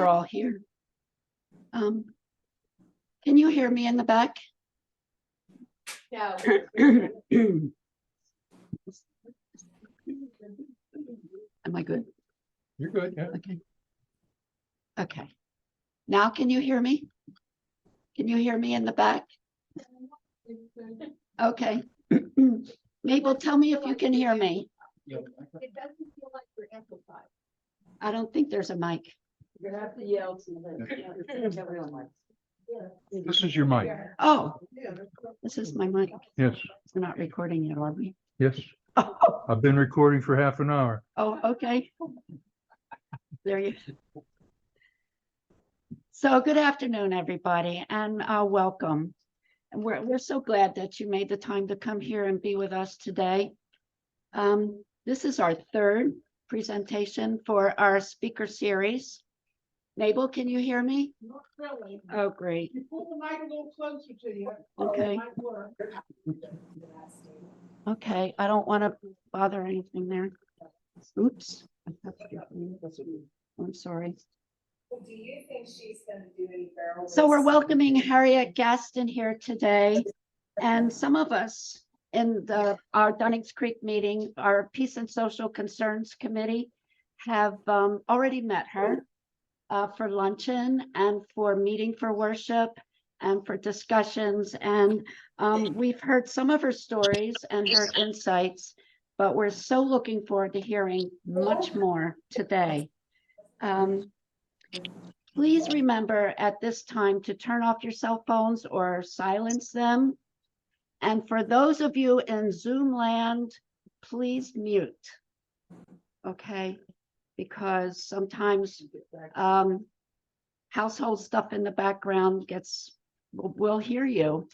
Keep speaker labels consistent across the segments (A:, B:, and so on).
A: we're all here. Can you hear me in the back?
B: Yeah.
A: Am I good?
C: You're good, yeah.
A: Okay. Okay. Now can you hear me? Can you hear me in the back? Okay. Mabel, tell me if you can hear me.
B: It doesn't feel like you're amplified.
A: I don't think there's a mic.
B: You're gonna have to yell to everyone.
C: This is your mic.
A: Oh, this is my mic.
C: Yes,
A: We're not recording yet, are we?
C: yes. I've been recording for half an hour.
A: Oh, okay. There you. So good afternoon, everybody, and welcome. And we're so glad that you made the time to come here and be with us today. This is our third presentation for our speaker series. Mabel, can you hear me?
B: Not really.
A: Oh, great.
B: You pull the mic a little closer to you.
A: Okay.
B: It might work.
A: Okay, I don't want to bother anything there. Oops. I'm sorry.
D: Do you think she's going to do any barrel?
A: So we're welcoming Harriett Gaston here today. And some of us in our Dunnings Creek meeting, our Peace and Social Concerns Committee, have already met her for luncheon and for meeting for worship and for discussions. And we've heard some of her stories and her insights, but we're so looking forward to hearing much more today. Please remember at this time to turn off your cell phones or silence them. And for those of you in Zoom land, please mute. Okay, because sometimes household stuff in the background we'll hear you.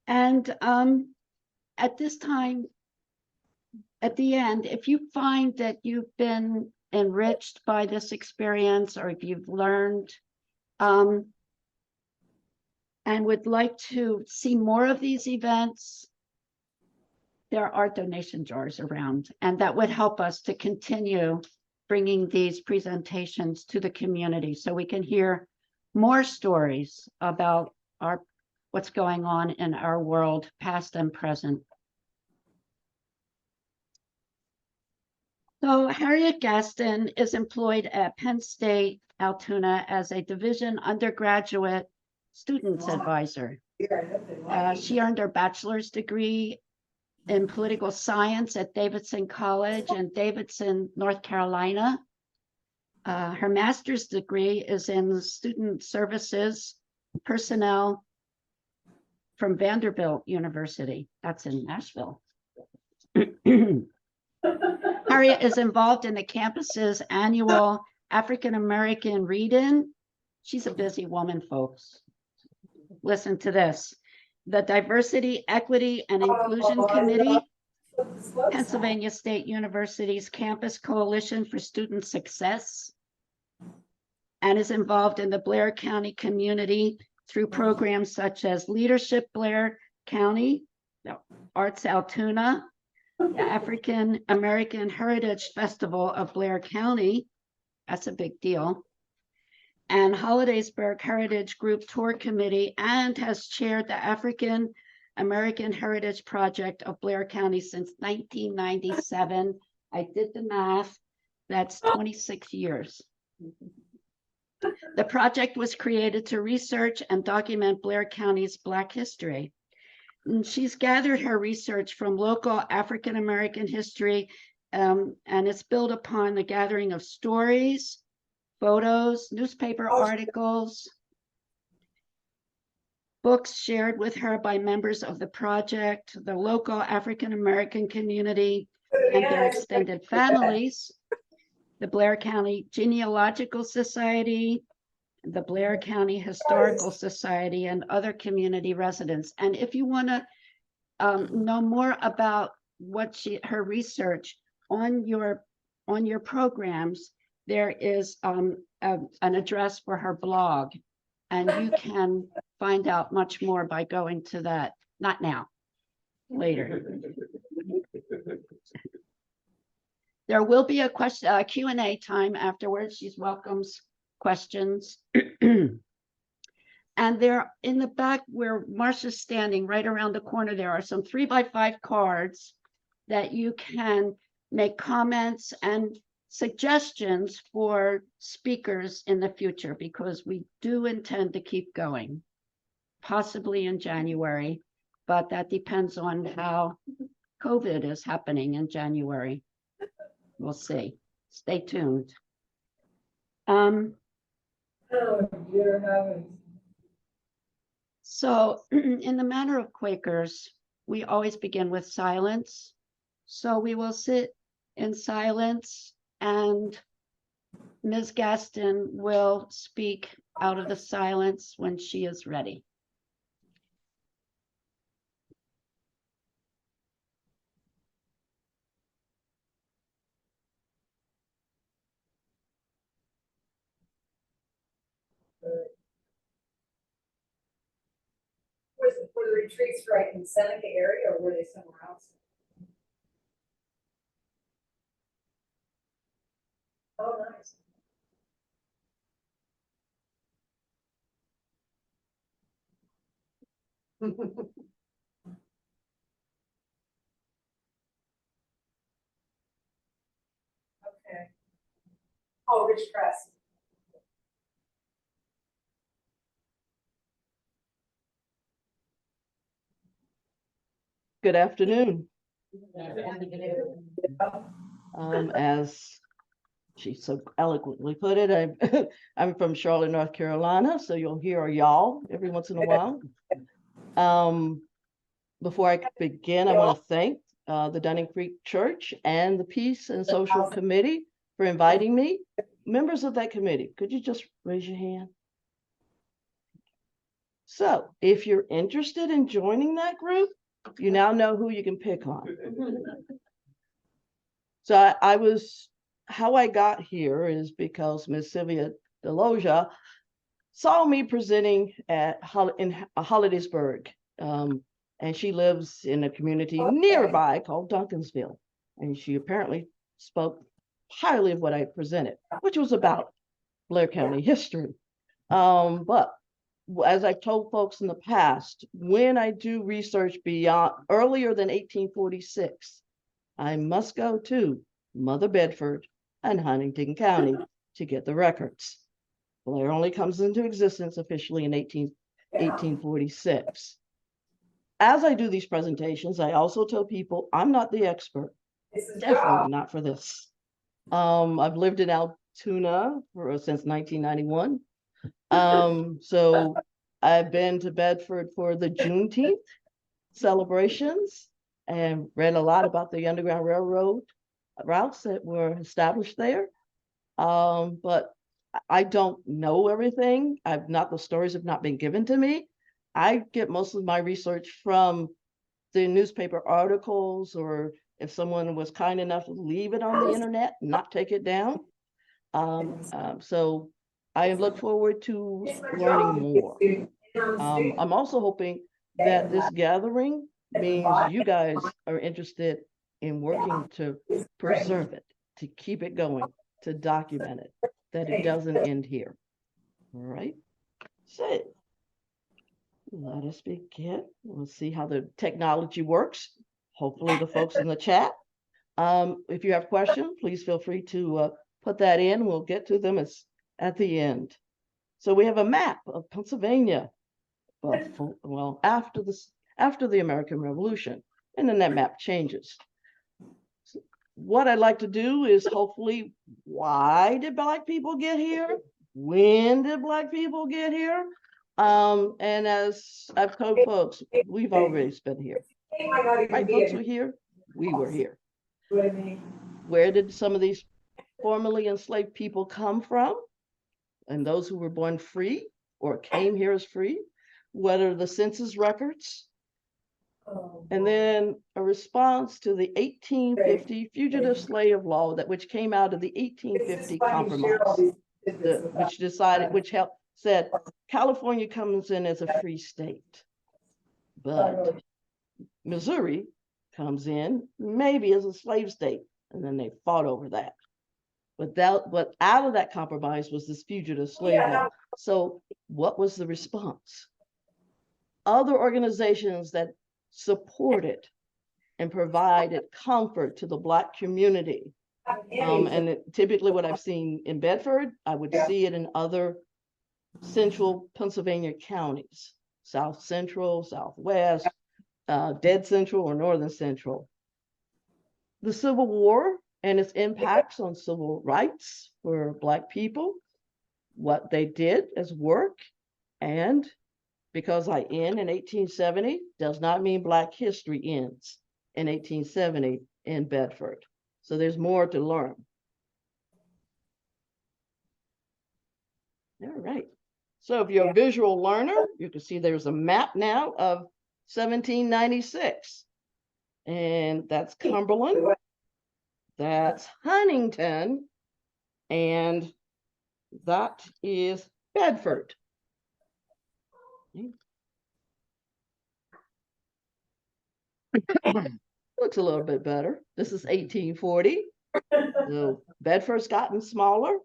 A: And at this time, at the end, if you find that you've been enriched by this experience, or if you've learned and would like to see more of these events, there are donation jars around, and that would help us to continue bringing these presentations to the community so we can hear more stories about what's going on in our world, past and present. So Harriett Gaston is employed at Penn State Altoona as a division undergraduate students advisor. She earned her bachelor's degree in political science at Davidson College in Davidson, North Carolina. Her master's degree is in student services personnel from Vanderbilt University. That's in Nashville. Harriett is involved in the campus's annual African American Read-In. She's a busy woman, folks. Listen to this. The Diversity, Equity, and Inclusion Committee, Pennsylvania State University's Campus Coalition for Student Success, and is involved in the Blair County community through programs such as Leadership Blair County, Arts Altoona, the African American Heritage Festival of Blair County, that's a big deal, and Hollidaysburg Heritage Group Tour Committee, and has chaired the African American Heritage Project of Blair County since 1997. I did the math, that's 26 years. The project was created to research and document Blair County's Black history. And she's gathered her research from local African American history, and it's built upon the gathering of stories, photos, newspaper articles, books shared with her by members of the project, the local African American community and their extended families, the Blair County Genealogical Society, the Blair County Historical Society, and other community residents. And if you want to know more about her research on your programs, there is an address for her blog, and you can find out much more by going to that. Not now, later. There will be a Q&A time afterwards. She welcomes questions. And there in the back where Marcia's standing, right around the corner, there are some 3x5 cards that you can make comments and suggestions for speakers in the future, because we do intend to keep going, possibly in January, but that depends on how COVID is happening in January. We'll see. Stay tuned.
D: Oh, dear heavens.
A: So in the matter of Quakers, we always begin with silence. So we will sit in silence and Ms. Gaston will speak out of the silence when she is ready.
D: Were the retreats right in Seneca area or were they somewhere else? Oh, nice. Okay. Oh, Rich Press.
E: Good afternoon. As she so eloquently put it, I'm from Charlotte, North Carolina, so you'll hear a y'all every once in a while. Before I begin, I want to thank the Dunning Creek Church and the Peace and Social Committee for inviting me. Members of that committee, could you just raise your hand? So if you're interested in joining that group, you now know who you can pick on. So how I got here is because Miss Sylvia Deloja saw me presenting in Hollidaysburg, and she lives in a community nearby called Duncansville, and she apparently spoke highly of what I presented, which was about Blair County history. But as I've told folks in the past, when I do research earlier than 1846, I must go to Mother Bedford and Huntington County to get the records. Blair only comes into existence officially in 1846. As I do these presentations, I also tell people I'm not the expert, definitely not for this. I've lived in Altoona since 1991. So I've been to Bedford for the Juneteenth celebrations and read a lot about the Underground Railroad routes that were established there. But I don't know everything. The stories have not been given to me. I get most of my research from the newspaper articles, or if someone was kind enough to leave it on the internet, not take it down. So I look forward to learning more. I'm also hoping that this gathering means you guys are interested in working to preserve it, to keep it going, to document it, that it doesn't end here. All right, so let us begin. We'll see how the technology works. Hopefully the folks in the chat. If you have questions, please feel free to put that in. We'll get to them at the end. So we have a map of Pennsylvania, well, after the American Revolution, and then that map changes. So what I'd like to do is hopefully, why did Black people get here? When did Black people get here? And as I've told folks, we've always been here. White folks were here, we were here. Where did some of these formerly enslaved people come from? And those who were born free or came here as free? What are the census records? And then a response to the 1850 fugitive slave law which came out of the 1850 compromise, which said California comes in as a free state, but Missouri comes in maybe as a slave state. and then they fought over that. But out of that compromise was this fugitive slave law. So what was the response? Other organizations that supported and provided comfort to the Black community. Typically what I've seen in Bedford, I would see it in other central Pennsylvania counties, South Central, Southwest, Dead Central, or Northern Central. The Civil War and its impacts on civil rights for Black people, what they did as work, and because I end in 1870 does not mean Black history ends in 1870 in Bedford. So there's more to learn. All right. So if you're a visual learner, you can see there's a map now of 1796. And that's Cumberland. That's Huntington. And that is Bedford. Looks a little bit better. This is 1840. So Bedford's gotten smaller.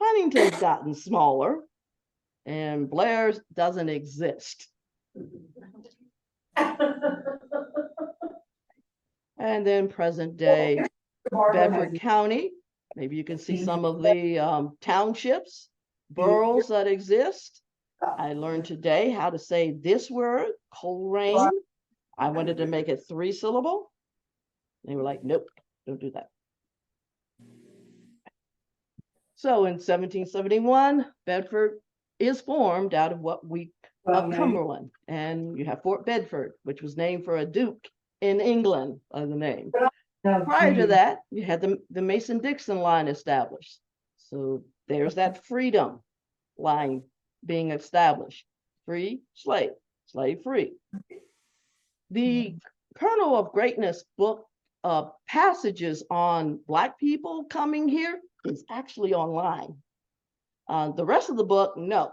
E: Huntington's gotten smaller. And Blair's doesn't exist. And then present day Bedford County. Maybe you can see some of the townships, boroughs that exist. I learned today how to say this word, Coleraine. I wanted to make it 3-syllable. They were like, nope, don't do that. So in 1771, Bedford is formed out of of Cumberland. And you have Fort Bedford, which was named for a duke in England by the name. Prior to that, you had the Mason-Dixon line established. So there's that freedom line being established. Free, slave, slave free. The Kernel of Greatness book passages on Black people coming here is actually online. The rest of the book, no.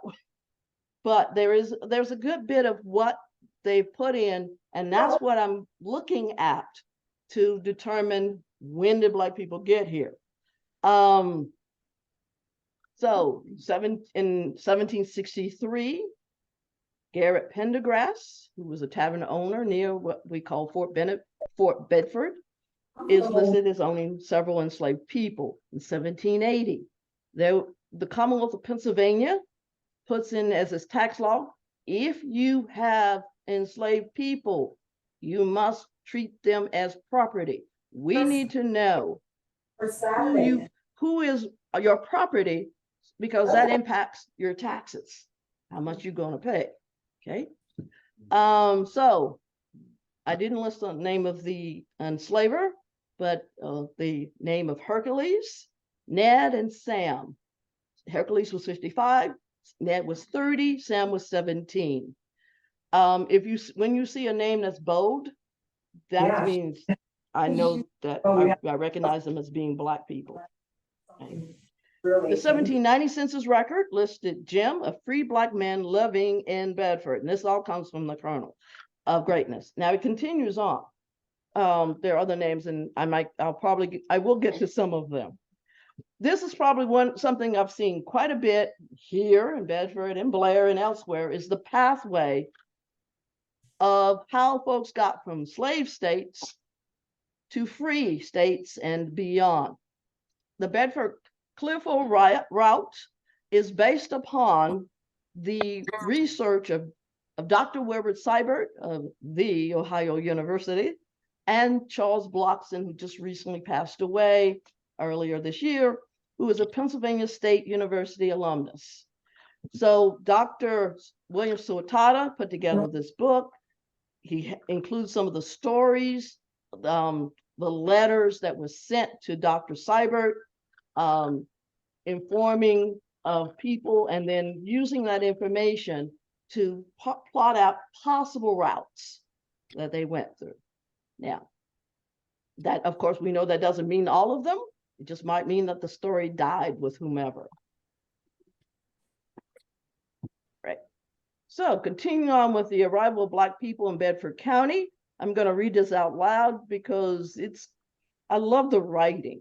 E: But there's a good bit of what they put in, and that's what I'm looking at to determine when did Black people get here. So in 1763, Garrett Pendergrass, who was a tavern owner near what we call Fort Bedford, is listed as owning several enslaved people. In 1780, the Commonwealth of Pennsylvania puts in as its tax law, if you have enslaved people, you must treat them as property. We need to know who is your property, because that impacts your taxes, how much you're going to pay. Okay. So I didn't list the name of the enslaver, but the name of Hercules, Ned, and Sam. Hercules was 55, Ned was 30, Sam was 17. When you see a name that's bold, that means I know that I recognize them as being Black people. Okay. The 1790 census record listed Jim, a free Black man living in Bedford. And this all comes from the Kernel of Greatness. Now it continues on. There are other names, and I will get to some of them. This is probably something I've seen quite a bit here in Bedford and Blair and elsewhere, is the pathway of how folks got from slave states to free states and beyond. The Bedford Clifford route is based upon the research of Dr. Wilbert Seibert of the Ohio University and Charles Blockson, who just recently passed away earlier this year, who was a Pennsylvania State University alumnus. So Dr. William Suatata put together this book. He includes some of the stories, the letters that were sent to Dr. Seibert, informing of people, and then using that information to plot out possible routes that they went through. Now, that, of course, we know that doesn't mean all of them. It just might mean that the story died with whomever. Right. So continuing on with the arrival of Black people in Bedford County, I'm going to read this out loud because it's I love the writing.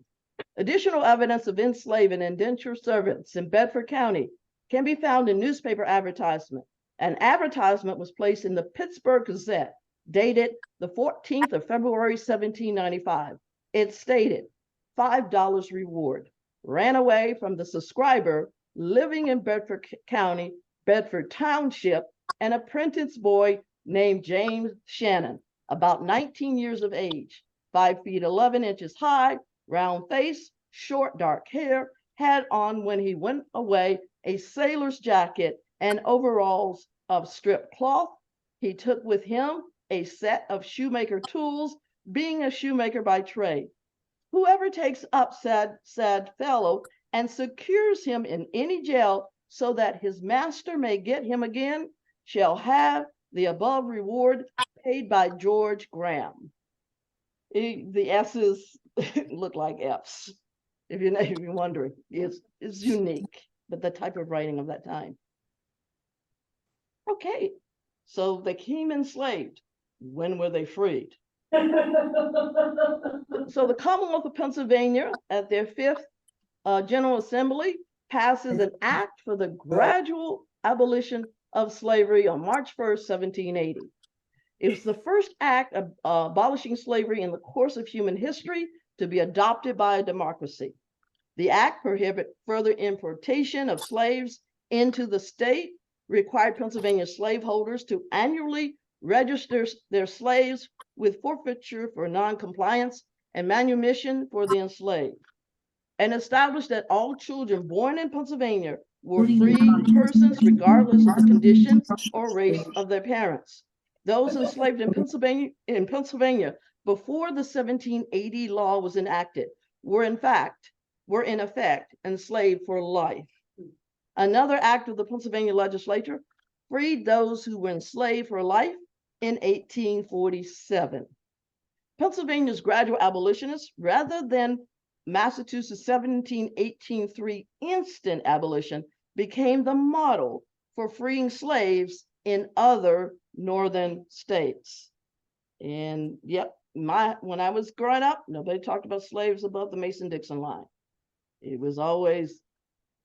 E: Additional evidence of enslaved and indentured servants in Bedford County can be found in newspaper advertisement. An advertisement was placed in the Pittsburgh Gazette, dated the 14th of February, 1795. It stated, $5 reward. Ran away from the subscriber living in Bedford County, Bedford Township, an apprentice boy named James Shannon, about 19 years of age, 5 feet 11 inches high, round face, short dark hair, had on when he went away a sailor's jacket and overalls of striped cloth. He took with him a set of shoemaker tools, being a shoemaker by trade. Whoever takes up said fellow and secures him in any jail so that his master may get him again shall have the above reward paid by George Graham. The S's look like F's. If you're wondering, it's unique, but the type of writing of that time. Okay, so they came enslaved. When were they freed? So the Commonwealth of Pennsylvania, at their 5th General Assembly, passes an act for the gradual abolition of slavery on March 1st, 1780. It was the first act of abolishing slavery in the course of human history to be adopted by a democracy. The act prohibited further importation of slaves into the state, required Pennsylvania slaveholders to annually register their slaves with forfeiture for non-compliance and manumission for the enslaved, and established that all children born in Pennsylvania were free persons regardless of the condition or race of their parents. Those enslaved in Pennsylvania before the 1780 law was enacted were in effect enslaved for life. Another act of the Pennsylvania legislature freed those who were enslaved for life in 1847. Pennsylvania's gradual abolitionists, rather than Massachusetts' 1718-3 instant abolition, became the model for freeing slaves in other northern states. And yep, when I was growing up, nobody talked about slaves above the Mason-Dixon line. It was always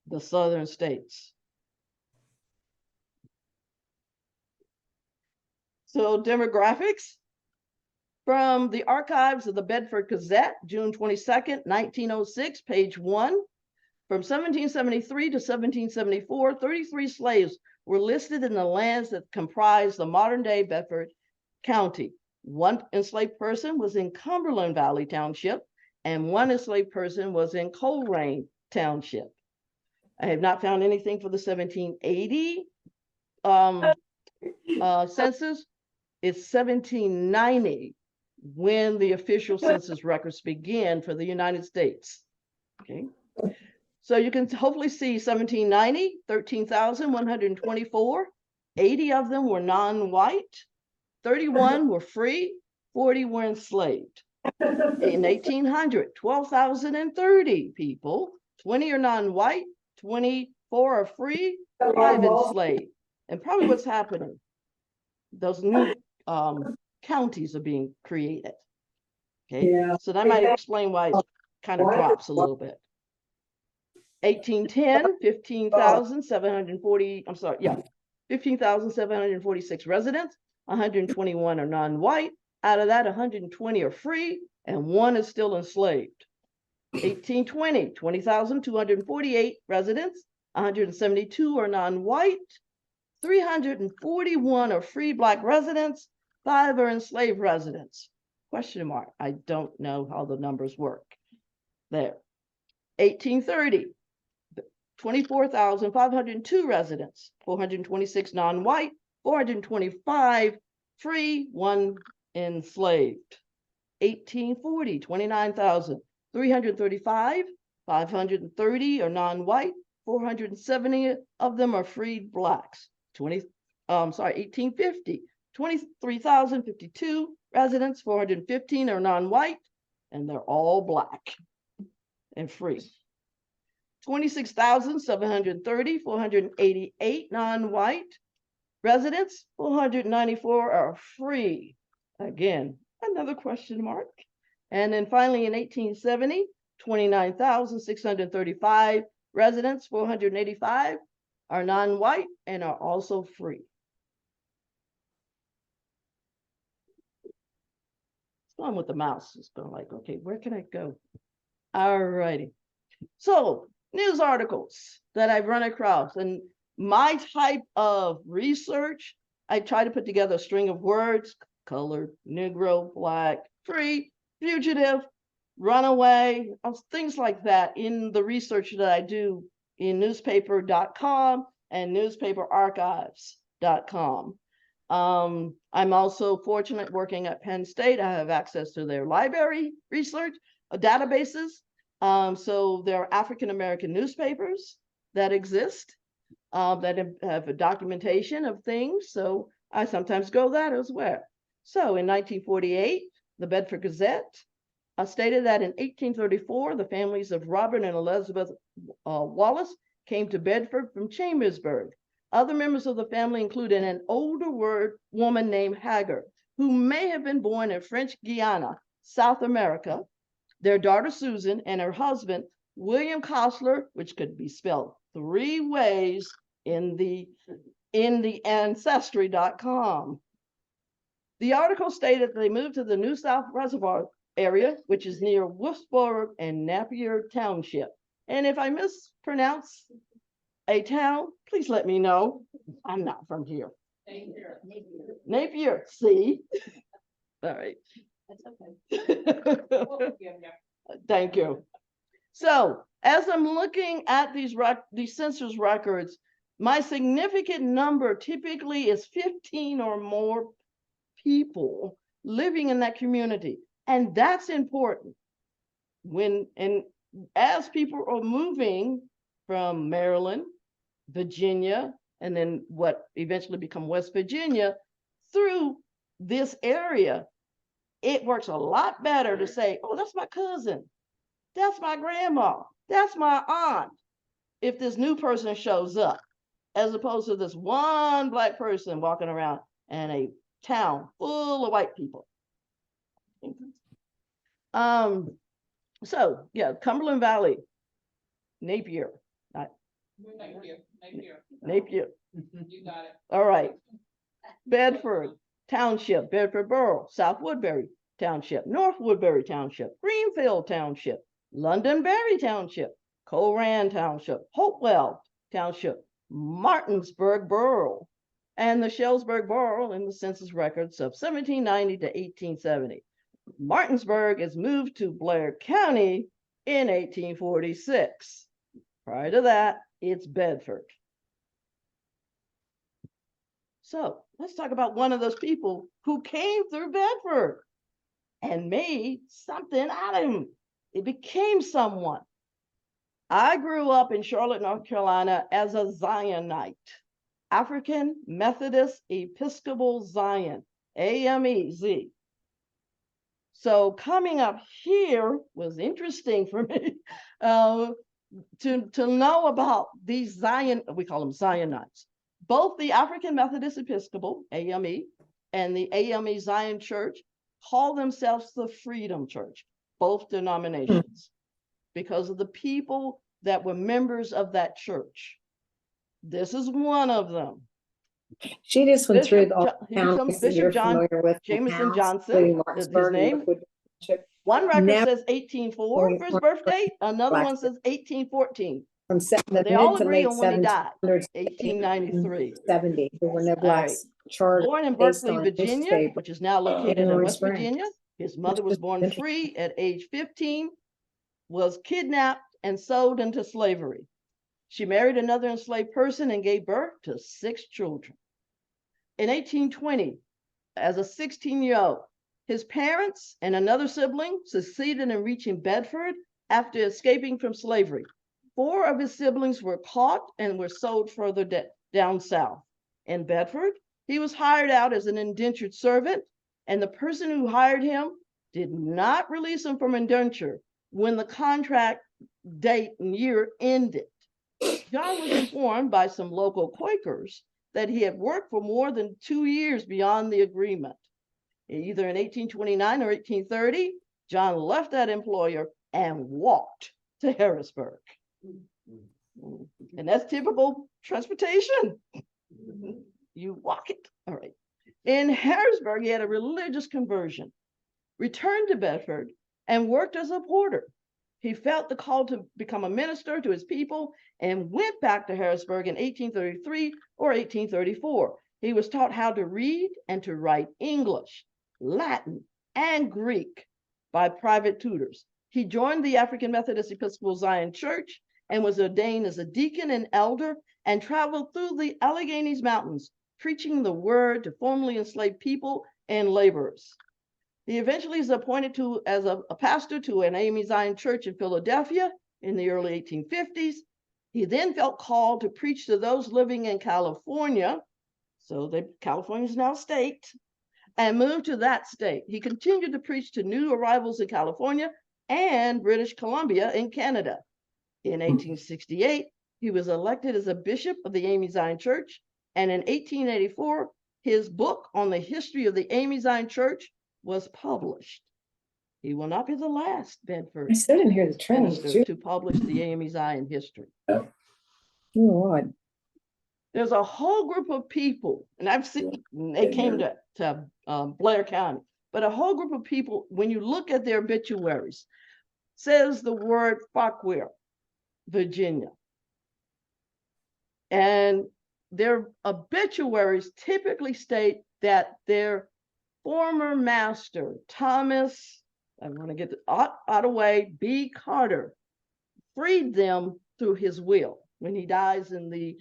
E: the southern states. So demographics. From the archives of the Bedford Gazette, June 22nd, 1906, page 1. From 1773 to 1774, 33 slaves were listed in the lands that comprise the modern-day Bedford County. One enslaved person was in Cumberland Valley Township, and one enslaved person was in Coleraine Township. I have not found anything for the 1780 census. It's 1790 when the official census records begin for the United States. Okay, so you can hopefully see 1790, 13,124, 80 of them were non-white, 31 were free, 40 were enslaved. In 1800, 12,030 people, 20 are non-white, 24 are free, 5 enslaved. And probably what's happening, those new counties are being created. Okay, yeah. So that might explain why it kind of drops a little bit. 1810, 15,740, 15,746 residents, 121 are non-white. Out of that, 120 are free, and 1 is still enslaved. 1820, 20,248 residents, 172 are non-white, 341 are free Black residents, 5 are enslaved residents. Question mark. I don't know how the numbers work there. 1830, 24,502 residents, 426 non-white, 425 free, 1 enslaved. 1840, 29,335, 530 are non-white, 470 of them are freed Blacks. 1850, 23,052 residents, 415 are non-white, and they're all Black and free. 26,730, 488 non-white residents, 494 are free. Again, another question mark. And then finally in 1870, 29,635 residents, 485 are non-white and are also free. Going with the mouse, it's going like, okay, where can I go? All righty. So news articles that I've run across, and my type of research, I try to put together a string of words: colored, Negro, Black, free, fugitive, runaway, things like that in the research that I do in newspaper.com and newspaperarchives.com. I'm also fortunate working at Penn State. I have access to their library research databases. So there are African-American newspapers that exist that have a documentation of things. So I sometimes go that as well. So in 1948, the Bedford Gazette stated that in 1834, the families of Robert and Elizabeth Wallace came to Bedford from Chambersburg. Other members of the family included an older woman named Haggard, who may have been born in French Guiana, South America, their daughter Susan, and her husband, William Costler, which could be spelled 3 ways in the ancestry.com. The article stated that they moved to the New South Reservoir area, which is near Wolfsburg and Napier Township. And if I mispronounce a town, please let me know. I'm not from here. Napier, see? All right.
B: That's okay.
E: Thank you. So as I'm looking at these census records, my significant number typically is 15 or more people living in that community. And that's important. As people are moving from Maryland, Virginia, and then what eventually become West Virginia through this area, it works a lot better to say, oh, that's my cousin, that's my grandma, that's my aunt, if this new person shows up, as opposed to this one Black person walking around in a town full of white people. So yeah, Cumberland Valley, Napier. Napier.
B: You got it.
E: All right. Bedford Township, Bedford Borough, South Woodbury Township, North Woodbury Township, Greenfield Township, Londonderry Township, Colran Township, Hopewell Township, Martinsburg Borough, and the Shellsburg Borough in the census records of 1790 to 1870. Martinsburg is moved to Blair County in 1846. Prior to that, it's Bedford. So let's talk about one of those people who came through Bedford and made something out of him. It became someone. I grew up in Charlotte, North Carolina as a Zionite, African Methodist Episcopal Zion, AMEZ. So coming up here was interesting for me to know about these Zion, we call them Zionites. Both the African Methodist Episcopal, AME, and the AME Zion Church call themselves the Freedom Church, both denominations, because of the people that were members of that church. This is one of them.
D: She just went through
E: Bishop,
D: all the
E: here comes
D: counties that
E: Bishop
D: you're
E: John
D: familiar with.
E: Jameson Johnson,
D: including
E: is his
D: Martinsburg,
E: name.
D: Northwood Township,
E: One record
D: Never-
E: says 1804 for his birthday, another one says 1814.
D: From the
E: They
D: mid
E: all
D: to
E: agree
D: late
E: on when he died,
D: 1700s,
E: 1893.
D: 70. There were no blacks charged
E: Born in
D: based
E: Berkeley,
D: on
E: Virginia,
D: newspaper.
E: which is now located in
D: January
E: West
D: spring.
E: Virginia. His mother was born free at age 15, was kidnapped and sold into slavery. She married another enslaved person and gave birth to 6 children. In 1820, as a 16-year-old, his parents and another sibling succeeded in reaching Bedford after escaping from slavery. 4 of his siblings were caught and were sold further down south. In Bedford, he was hired out as an indentured servant, and the person who hired him did not release him from indenture when the contract date and year ended. John was informed by some local Quakers that he had worked for more than 2 years beyond the agreement. Either in 1829 or 1830, John left that employer and walked to Harrisburg. And that's typical transportation. You walk it. All right. In Harrisburg, he had a religious conversion, returned to Bedford, and worked as a porter. He felt the call to become a minister to his people and went back to Harrisburg in 1833 or 1834. He was taught how to read and to write English, Latin, and Greek by private tutors. He joined the African Methodist Episcopal Zion Church and was ordained as a deacon and elder and traveled through the Alleghenies Mountains, preaching the word to formerly enslaved people and laborers. He eventually is appointed as a pastor to an AME Zion church in Philadelphia in the early 1850s. He then felt called to preach to those living in California, so California is now a state, and moved to that state. He continued to preach to new arrivals in California and British Columbia in Canada. In 1868, he was elected as a bishop of the AME Zion Church, and in 1884, his book on the history of the AME Zion Church was published. He will not be the last Bedford
F: I still didn't hear the train.
E: minister to publish the AME Zion history.
F: Oh, Lord.
E: There's a whole group of people, and I've seen, they came to Blair County, but a whole group of people, when you look at their obituaries, says the word Farquhar, Virginia. And their obituaries typically state that their former master, Thomas, I want to get the Ottaway B. Carter, freed them through his will when he dies in the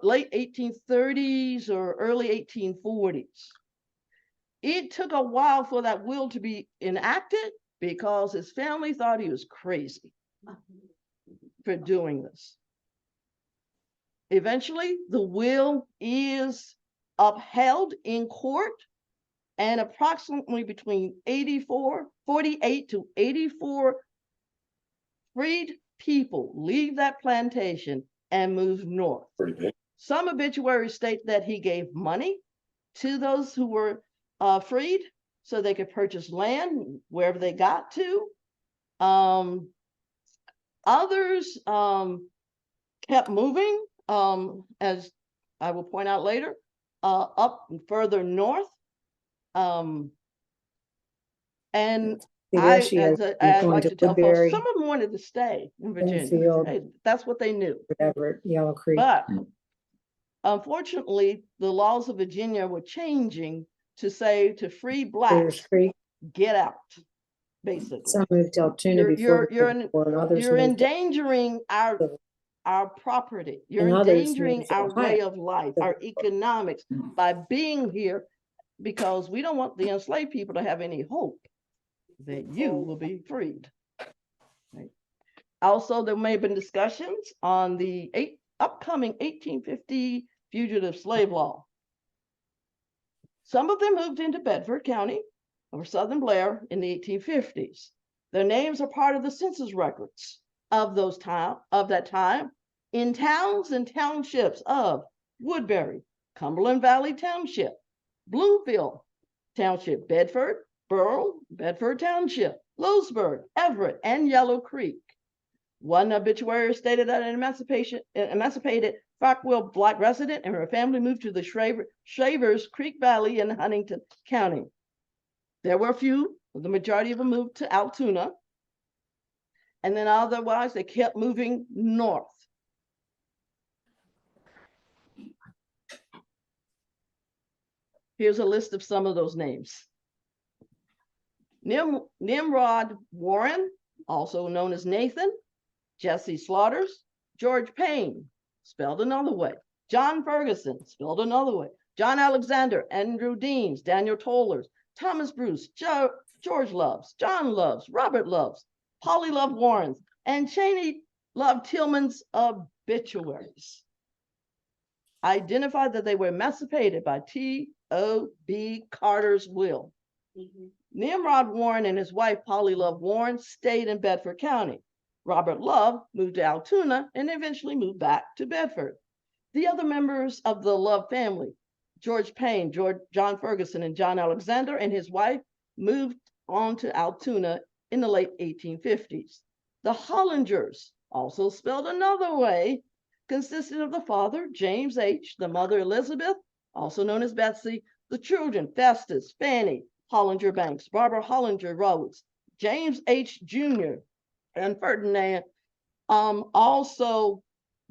E: late 1830s or early 1840s. It took a while for that will to be enacted because his family thought he was crazy for doing this. Eventually, the will is upheld in court, and approximately between 48 to 84 freed people leave that plantation and move north. Some obituaries state that he gave money to those who were freed so they could purchase land wherever they got to. Others kept moving, as I will point out later, up further north. And I like to tell folks, some of them wanted to stay in Virginia. Hey, that's what they knew.
F: Whatever, Yellow Creek.
E: But unfortunately, the laws of Virginia were changing to say to free blacks, get out, basically.
F: Some moved to Altoona before.
E: You're endangering our property. You're endangering our way of life, our economics by being here, because we don't want the enslaved people to have any hope that you will be freed. Right. Also, there may have been discussions on the upcoming 1850 fugitive slave law. Some of them moved into Bedford County or Southern Blair in the 1850s. Their names are part of the census records of that time in towns and townships of Woodbury, Cumberland Valley Township, Bluefield Township, Bedford, Borough, Bedford Township, Lewisburg, Everett, and Yellow Creek. One obituary stated that an emancipated Farquhar Black resident and her family moved to the Shavers Creek Valley in Huntington County. There were a few, the majority of them moved to Altoona, and then otherwise they kept moving north. Here's a list of some of those names. Nimrod Warren, also known as Nathan, Jesse Slaughters, George Payne, spelled another way, John Ferguson, spelled another way, John Alexander, Andrew Deans, Daniel Tollers, Thomas Bruce, George Loves, John Loves, Robert Loves, Polly Love Warrens, and Cheney Love Tillman's obituaries identified that they were emancipated by T.O.B. Carter's will. Nimrod Warren and his wife, Polly Love Warren, stayed in Bedford County. Robert Love moved to Altoona and eventually moved back to Bedford. The other members of the Love family, George Payne, John Ferguson, and John Alexander and his wife moved on to Altoona in the late 1850s. The Hollingers, also spelled another way, consisted of the father, James H., the mother, Elizabeth, also known as Betsy, the children, Festus, Fanny, Hollinger Banks, Barbara Hollinger Rhodes, James H. Jr., and Ferdinand also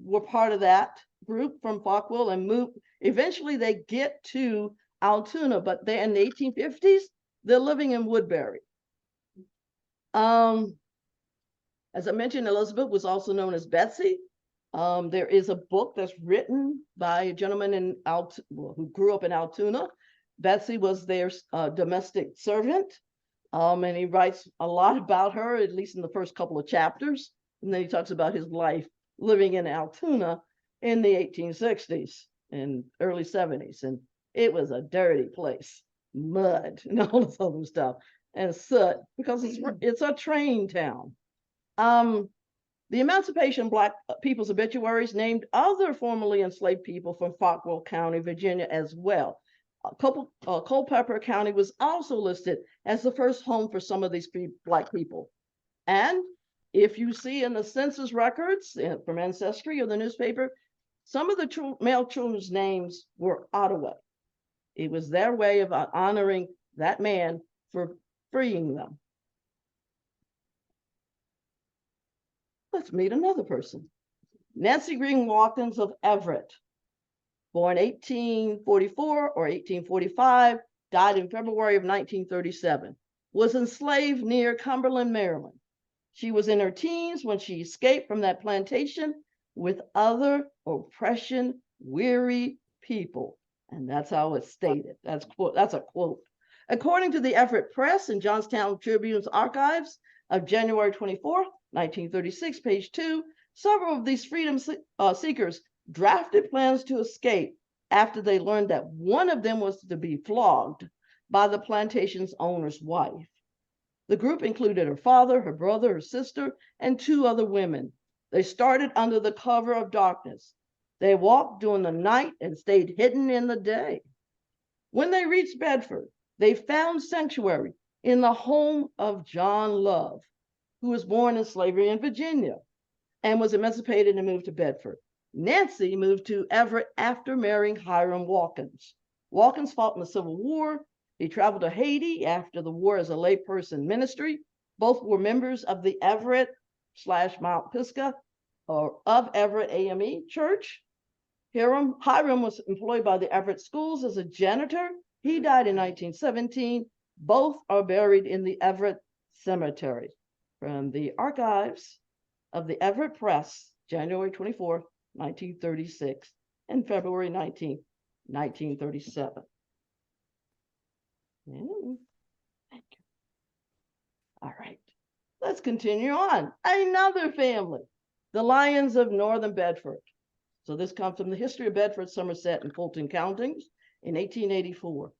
E: were part of that group from Falkville and moved. Eventually, they get to Altoona, but they're in the 1850s. They're living in Woodbury. As I mentioned, Elizabeth was also known as Betsy. There is a book that's written by a gentleman in who grew up in Altoona. Betsy was their domestic servant, and he writes a lot about her, at least in the first couple of chapters. And then he talks about his life living in Altoona in the 1860s and early 70s. And it was a dirty place, mud and all this other stuff, and soot, because it's a train town. The Emancipation Black People's Obituaries named other formerly enslaved people from Falkville County, Virginia as well. Culpeper County was also listed as the first home for some of these Black people. And if you see in the census records from Ancestry or the newspaper, some of the male children's names were Ottawa. It was their way of honoring that man for freeing them. Let's meet another person. Nancy Green Watkins of Everett, born 1844 or 1845, died in February of 1937, was enslaved near Cumberland, Maryland. She was in her teens when she escaped from that plantation with other oppression-weary people. And that's how it's stated. That's a quote. According to the Everett Press and Johnstown Tribune's archives of January 24th, 1936, page 2, several of these freedom seekers drafted plans to escape after they learned that one of them was to be flogged by the plantation's owner's wife. The group included her father, her brother, her sister, and 2 other women. They started under the cover of darkness. They walked during the night and stayed hidden in the day. When they reached Bedford, they found sanctuary in the home of John Love, who was born in slavery in Virginia and was emancipated and moved to Bedford. Nancy moved to Everett after marrying Hiram Watkins. Watkins fought in the Civil War. He traveled to Haiti after the war as a layperson ministry. Both were members of the Everett/Mount Pisgah or of Everett AME Church. Hiram was employed by the Everett schools as a janitor. He died in 1917. Both are buried in the Everett Cemetery. From the archives of the Everett Press, January 24, 1936, and February 19, 1937. Thank you. All right, let's continue on. Another family, the Lyons of Northern Bedford. So this comes from the history of Bedford, Somerset, and Fulton counties in 1884.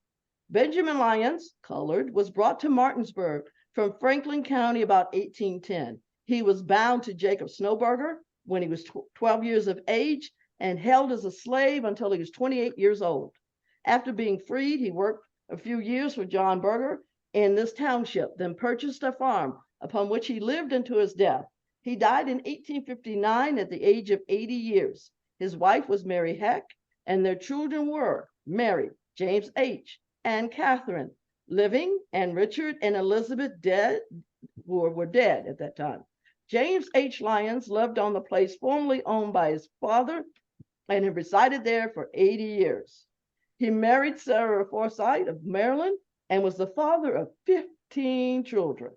E: Benjamin Lyons, colored, was brought to Martinsburg from Franklin County about 1810. He was bound to Jacob Snowberger when he was 12 years of age and held as a slave until he was 28 years old. After being freed, he worked a few years for John Berger in this township, then purchased a farm upon which he lived until his death. He died in 1859 at the age of 80 years. His wife was Mary Heck, and their children were Mary, James H., and Catherine, living, and Richard and Elizabeth were dead at that time. James H. Lyons lived on the place formerly owned by his father and had resided there for 80 years. He married Sarah Forsythe of Maryland and was the father of 15 children.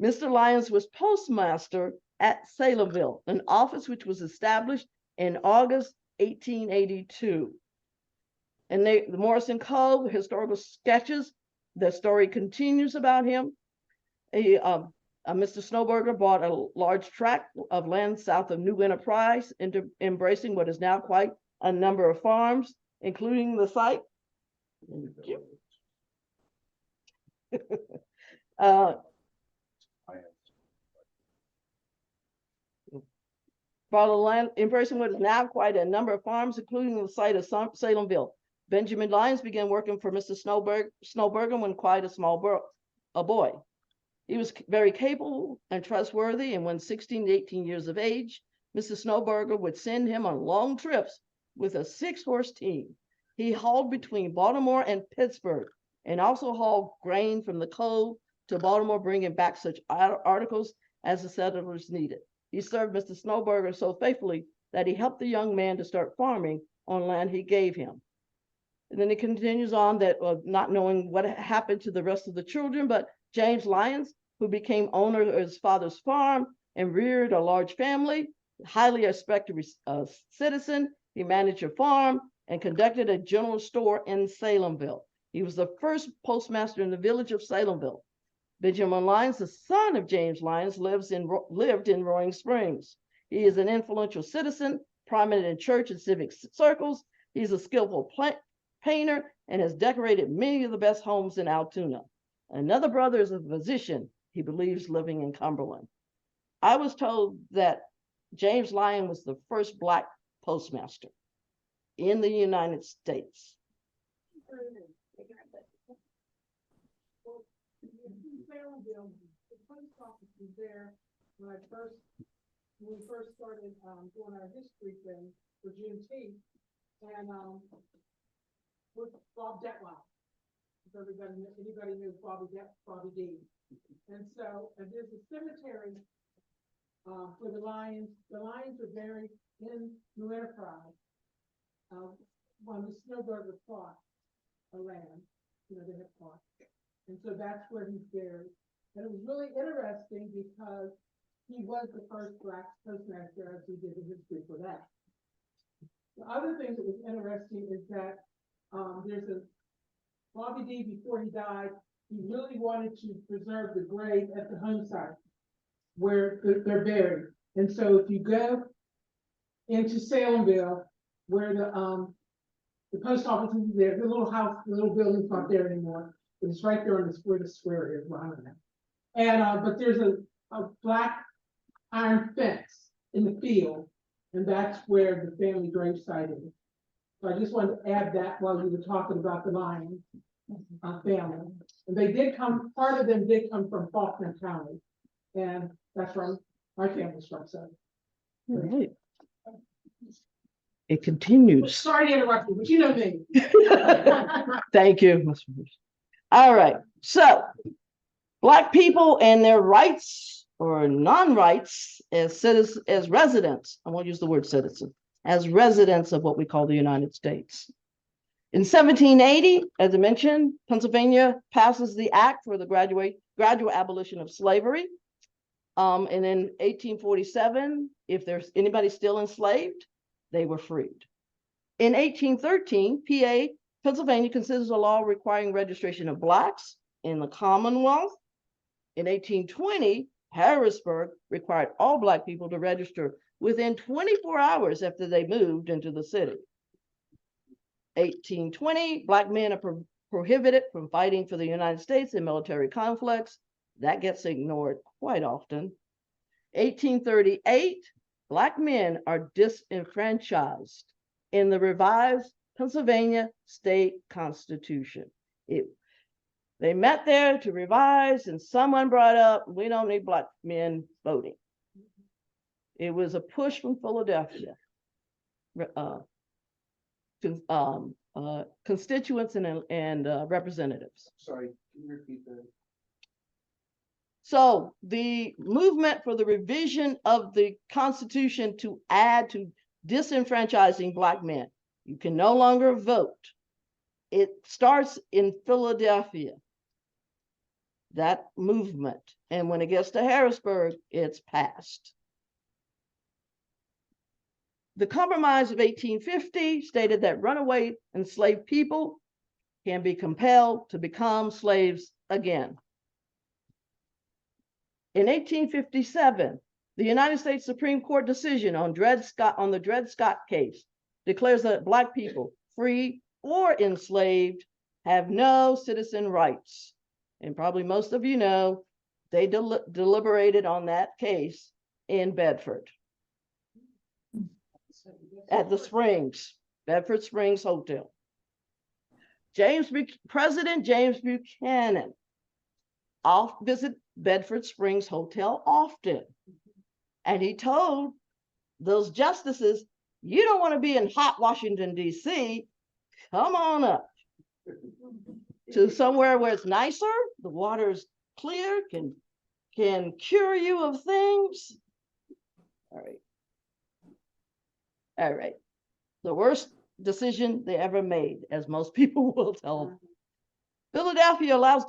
E: Mr. Lyons was postmaster at Salemville, an office which was established in August 1882. And the Morrison Cove historical sketches, the story continues about him. Mr. Snowberger bought a large tract of land south of New Enterprise, embracing what is now quite a number of farms, including the site. Bought a land embracing what is now quite a number of farms, including the site of Salemville. Benjamin Lyons began working for Mr. Snowberger when quite a small boy. He was very capable and trustworthy, and when 16 to 18 years of age, Mrs. Snowberger would send him on long trips with a 6-horse team. He hauled between Baltimore and Pittsburgh and also hauled grain from the coal to Baltimore, bringing back such articles as the settlers needed. He served Mr. Snowberger so faithfully that he helped the young man to start farming on land he gave him. And then it continues on that not knowing what happened to the rest of the children, but James Lyons, who became owner of his father's farm and reared a large family, highly respected citizen. He managed a farm and conducted a general store in Salemville. He was the first postmaster in the village of Salemville. Benjamin Lyons, the son of James Lyons, lived in Roaring Springs. He is an influential citizen, prominent in church and civic circles. He's a skillful painter and has decorated many of the best homes in Altoona. Another brother is a physician, he believes, living in Cumberland. I was told that James Lyons was the first Black postmaster in the United States.
G: The post office was there when we first started doing our history thing for Juneteenth, and with Bob Detweiler. If anybody knew Bobby D. And so there's a cemetery for the Lions. The Lions are buried in New Enterprise. When the Snowberger fought a land, they had fought. And so that's where he's buried. And it was really interesting because he was the first Black postmaster, as we did the history for that. The other thing that was interesting is that there's a Bobby D, before he died, he really wanted to preserve the grave at the home site where they're buried. And so if you go into Salemville, where the post office is there, the little house, the little building's not there anymore. It's right there on where the square is, behind that. And but there's a black iron fence in the field, and that's where the family grave site is. So I just wanted to add that while we were talking about the Lyons family. And they did come, part of them did come from Faulkner County, and that's where my family's from. So
E: Right. It continues.
G: sorry to interrupt you, but you know me.
E: Thank you, Mr. Bruce. All right, so Black people and their rights or non-rights as citizens, as residents, I won't use the word citizen, as residents of what we call the United States. In 1780, as I mentioned, Pennsylvania passes the act for the gradual abolition of slavery. And in 1847, if there's anybody still enslaved, they were freed. In 1813, Pennsylvania considers a law requiring registration of Blacks in the Commonwealth. In 1820, Harrisburg required all Black people to register within 24 hours after they moved into the city. 1820, Black men are prohibited from fighting for the United States in military conflicts. That gets ignored quite often. 1838, Black men are disenfranchised in the revised Pennsylvania state constitution. They met there to revise, and someone brought up, we don't need Black men voting. It was a push from Philadelphia. Constituents and representatives.
H: Sorry, can you repeat that?
E: So the movement for the revision of the Constitution to add to disenfranchising Black men. You can no longer vote. It starts in Philadelphia, that movement. And when it gets to Harrisburg, it's passed. The Compromise of 1850 stated that runaway enslaved people can be compelled to become slaves again. In 1857, the United States Supreme Court decision on the Dred Scott case declares that Black people, free or enslaved, have no citizen rights. And probably most of you know, they deliberated on that case in Bedford. At the Springs, Bedford Springs Hotel. President James Buchanan visit Bedford Springs Hotel often. And he told those justices, you don't want to be in hot Washington, D.C. Come on up to somewhere where it's nicer, the water's clear, can cure you of things. All right. The worst decision they ever made, as most people will tell them. Philadelphia allows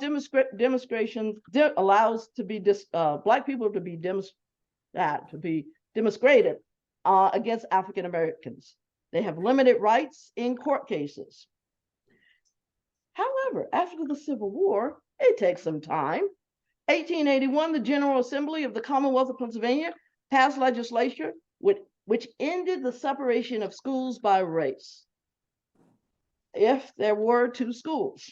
E: demonstrations, allows to be Black people to be demonstrated against African Americans. They have limited rights in court cases. However, after the Civil War, it takes some time. 1881, the General Assembly of the Commonwealth of Pennsylvania passed legislation which ended the separation of schools by race, if there were two schools.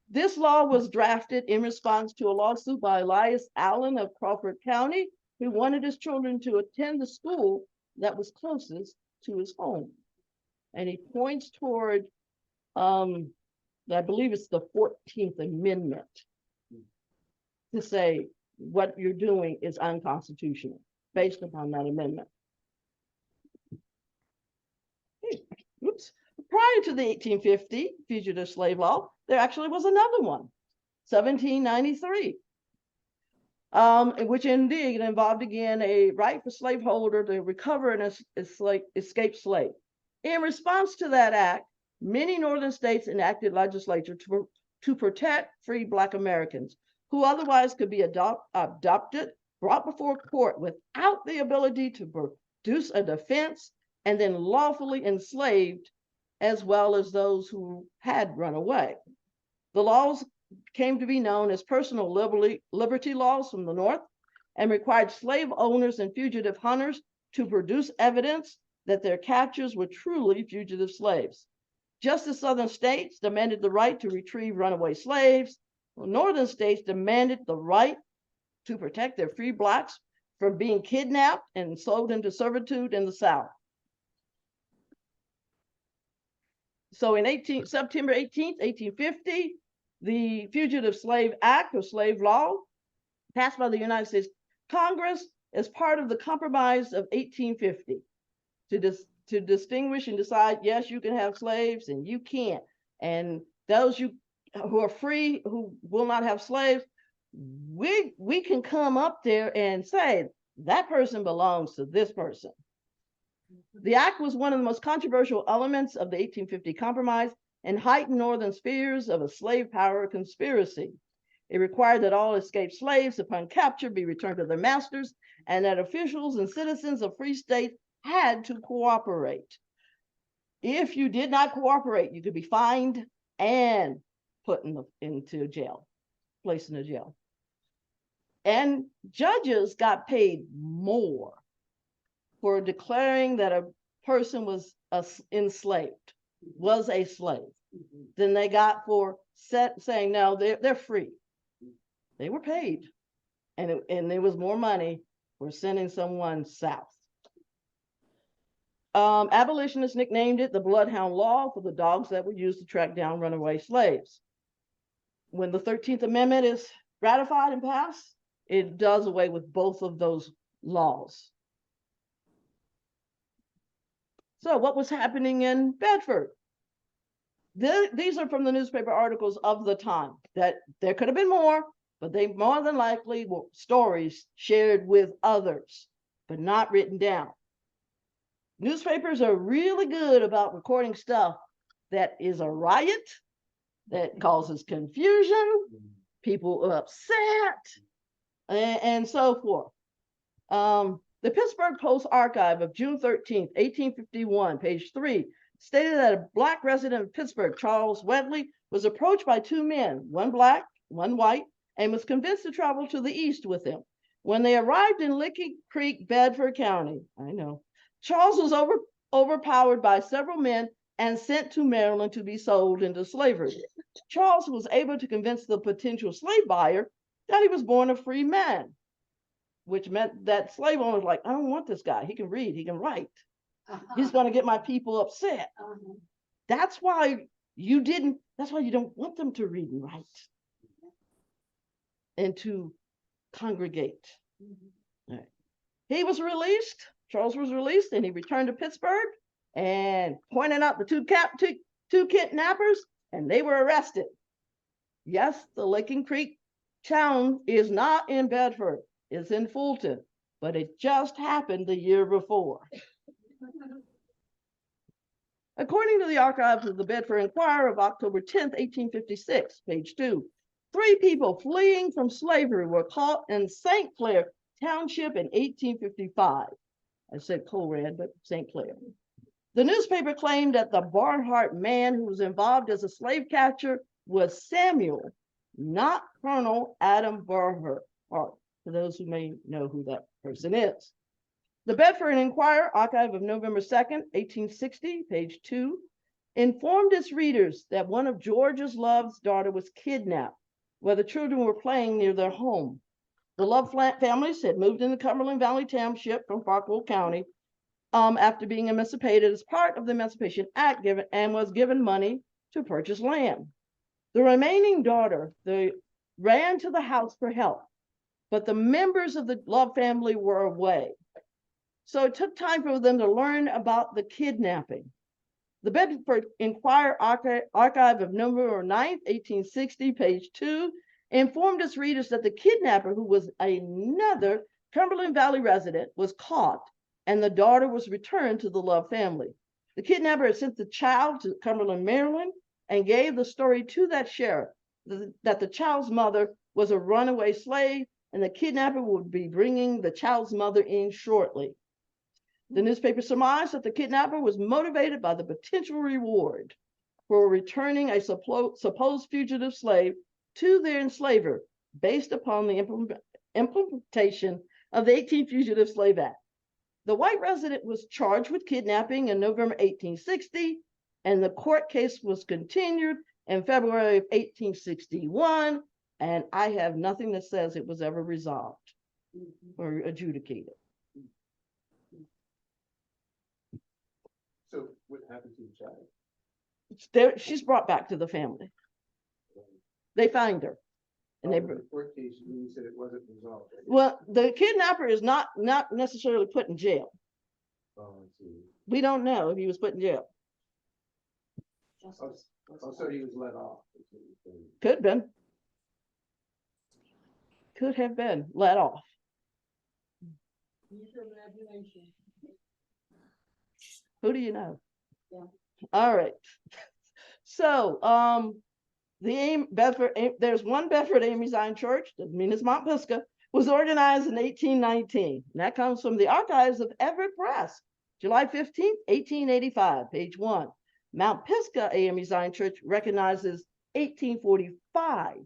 E: This law was drafted in response to a lawsuit by Elias Allen of Crawford County, who wanted his children to attend the school that was closest to his home. And he points toward, I believe it's the 14th Amendment, to say what you're doing is unconstitutional based upon that amendment. Oops. Prior to the 1850 Fugitive Slave Law, there actually was another one, 1793, which indeed involved again a right for slaveholder to recover an escaped slave. In response to that act, many northern states enacted legislation to protect free Black Americans who otherwise could be adopted, brought before court without the ability to produce a defense, and then lawfully enslaved, as well as those who had run away. The laws came to be known as personal liberty laws from the North and required slave owners and fugitive hunters to produce evidence that their captors were truly fugitive slaves. Just as Southern states demanded the right to retrieve runaway slaves, Northern states demanded the right to protect their free Blacks from being kidnapped and sold into servitude in the South. So in September 18th, 1850, the Fugitive Slave Act or Slave Law passed by the United States Congress as part of the Compromise of 1850 to distinguish and decide, yes, you can have slaves and you can't. And those who are free, who will not have slaves, we can come up there and say, that person belongs to this person. The act was one of the most controversial elements of the 1850 Compromise and heightened Northern fears of a slave power conspiracy. It required that all escaped slaves upon capture be returned to their masters, and that officials and citizens of free states had to cooperate. If you did not cooperate, you could be fined and put into jail, placed in a jail. And judges got paid more for declaring that a person was enslaved, was a slave, than they got for saying, no, they're free. They were paid, and there was more money for sending someone south. Abolitionists nicknamed it the Bloodhound Law for the dogs that were used to track down runaway slaves. When the 13th Amendment is ratified and passed, it does away with both of those laws. So what was happening in Bedford? These are from the newspaper articles of the time, that there could have been more, but they more than likely were stories shared with others, but not written down. Newspapers are really good about recording stuff that is a riot, that causes confusion, people upset, and so forth. The Pittsburgh Post Archive of June 13th, 1851, page 3, stated that a Black resident of Pittsburgh, Charles Wedley, was approached by two men, one Black, one white, and was convinced to travel to the east with him. When they arrived in Licky Creek, Bedford County, Charles was overpowered by several men and sent to Maryland to be sold into slavery. Charles was able to convince the potential slave buyer that he was born a free man, which meant that slave owner was like, I don't want this guy. He can read, he can write. He's going to get my people upset. That's why you don't want them to read and write. and to congregate. All right. He was released, Charles was released, and he returned to Pittsburgh and pointed out the two kidnappers, and they were arrested. Yes, the Licking Creek town is not in Bedford, it's in Fulton, but it just happened the year before. According to the archives of the Bedford Inquirer of October 10th, 1856, page 2, 3 people fleeing from slavery were caught in St. Clair Township in 1855. I said Coleraine, but St. Clair. The newspaper claimed that the Barnhart man who was involved as a slave catcher was Samuel, not Colonel Adam Barnhart, for those who may know who that person is. The Bedford Inquirer, archive of November 2nd, 1860, page 2, informed its readers that one of George's Love's daughter was kidnapped while the children were playing near their home. The Love families had moved into Cumberland Valley Township from Bedford County after being emancipated as part of the Emancipation Act and was given money to purchase land. The remaining daughter, they ran to the house for help, but the members of the Love family were away. So it took time for them to learn about the kidnapping. The Bedford Inquirer archive of November 9th, 1860, page 2, informed its readers that the kidnapper, who was another Cumberland Valley resident, was caught and the daughter was returned to the Love family. The kidnapper had sent the child to Cumberland, Maryland, and gave the story to that sheriff that the child's mother was a runaway slave and the kidnapper would be bringing the child's mother in shortly. The newspaper surmised that the kidnapper was motivated by the potential reward for returning a supposed fugitive slave to their enslaver based upon the implementation of the 18th Fugitive Slave Act. The white resident was charged with kidnapping in November 1860, and the court case was continued in February of 1861, and I have nothing that says it was ever resolved or adjudicated.
H: So what happened to the child?
E: She's brought back to the family. They find her. And
H: the court case, you said it wasn't resolved. Right?
E: Well, the kidnapper is not necessarily put in jail.
H: Oh, I see.
E: We don't know if he was put in jail.
H: Oh, so he was let off.
E: Could have been. Could have been let off.
G: Use your imagination.
E: Who do you know?
B: Yeah.
E: All right. So, there's one Bedford Amy Zion Church, doesn't mean it's Mount Pisgah, was organized in 1819. And that comes from the archives of Everett Press, July 15th, 1885, page 1. Mount Pisgah AME Zion Church recognizes 1845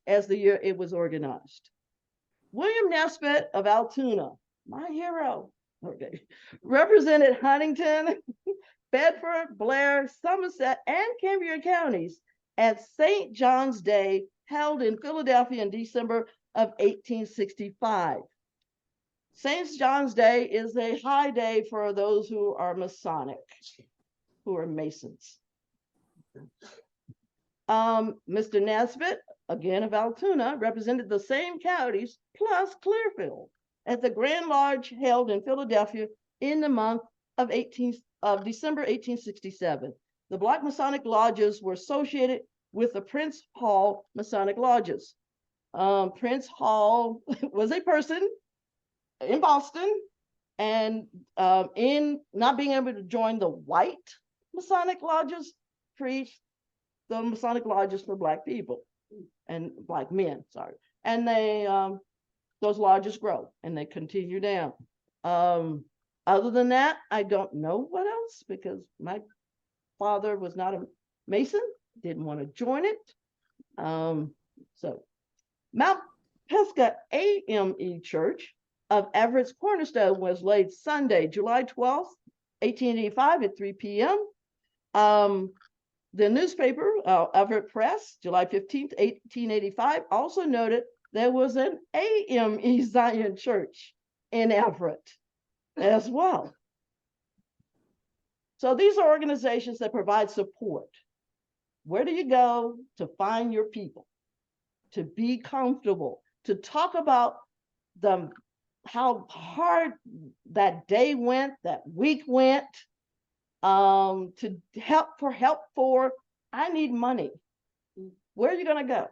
E: as the year it was organized. William Nesbitt of Altoona, my hero, okay, represented Huntington, Bedford, Blair, Somerset, and Cambria counties at St. John's Day, held in Philadelphia in December of 1865. St. John's Day is a high day for those who are Masonic, who are Masons. Mr. Nesbitt, again of Altoona, represented the same counties plus Clearfield at the Grand Lodge held in Philadelphia in the month of December 1867. The Black Masonic lodges were associated with the Prince Hall Masonic lodges. Prince Hall was a person in Boston, and in not being able to join the white Masonic lodges, preached the Masonic lodges for Black people and Black men, sorry. And they, those lodges grow and they continue down. Other than that, I don't know what else, because my father was not a Mason, didn't want to join it. So Mount Pisgah AME Church of Everett's Cornerstone was laid Sunday, July 12th, 1885 at 3 p.m. The newspaper, Everett Press, July 15th, 1885, also noted there was an AME Zion Church in Everett as well. So these are organizations that provide support. Where do you go to find your people, to be comfortable, to talk about how hard that day went, that week went, to help for, I need money. Where are you gonna go?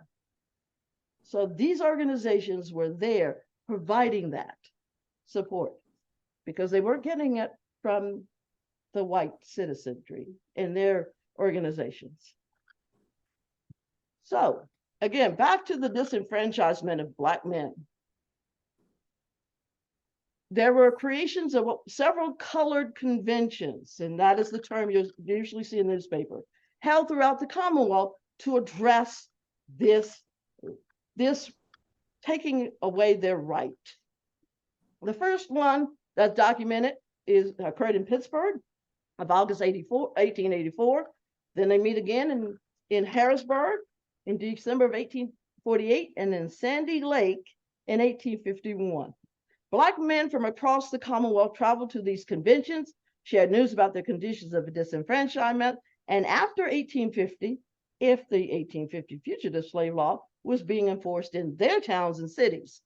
E: So these organizations were there providing that support because they weren't getting it from the white citizenry in their organizations. So again, back to the disenfranchisement of Black men. There were creations of several colored conventions, and that is the term you usually see in the newspaper, held throughout the Commonwealth to address this taking away their right. The first one that's documented occurred in Pittsburgh of August 1884. Then they meet again in Harrisburg in December of 1848, and in Sandy Lake in 1851. Black men from across the Commonwealth traveled to these conventions, shared news about their conditions of disenfranchisement, and after 1850, if the 1850 fugitive slave law was being enforced in their towns and cities,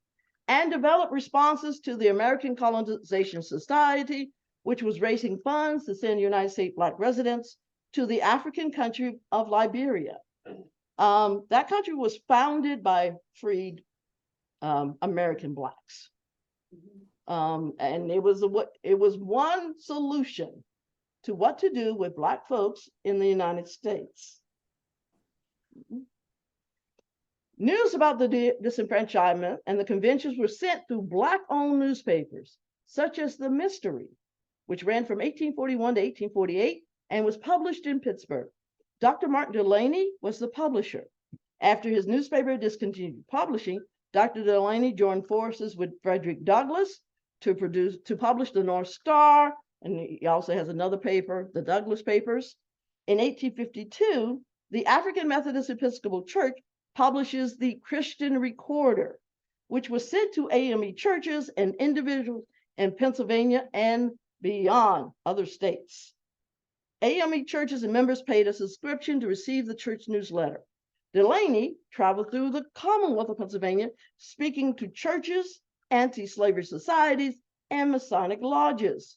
E: and developed responses to the American Colonization Society, which was raising funds to send United States Black residents to the African country of Liberia. That country was founded by freed American Blacks. And it was one solution to what to do with Black folks in the United States. News about the disenfranchisement and the conventions were sent through Black-owned newspapers, such as The Mystery, which ran from 1841 to 1848 and was published in Pittsburgh. Dr. Martin Delaney was the publisher. After his newspaper discontinued publishing, Dr. Delaney joined forces with Frederick Douglass to publish the North Star, and he also has another paper, the Douglass Papers. In 1852, the African Methodist Episcopal Church publishes the Christian Recorder, which was sent to AME churches and individuals in Pennsylvania and beyond other states. AME churches and members paid a subscription to receive the church newsletter. Delaney traveled through the Commonwealth of Pennsylvania, speaking to churches, anti-slavery societies, and Masonic lodges.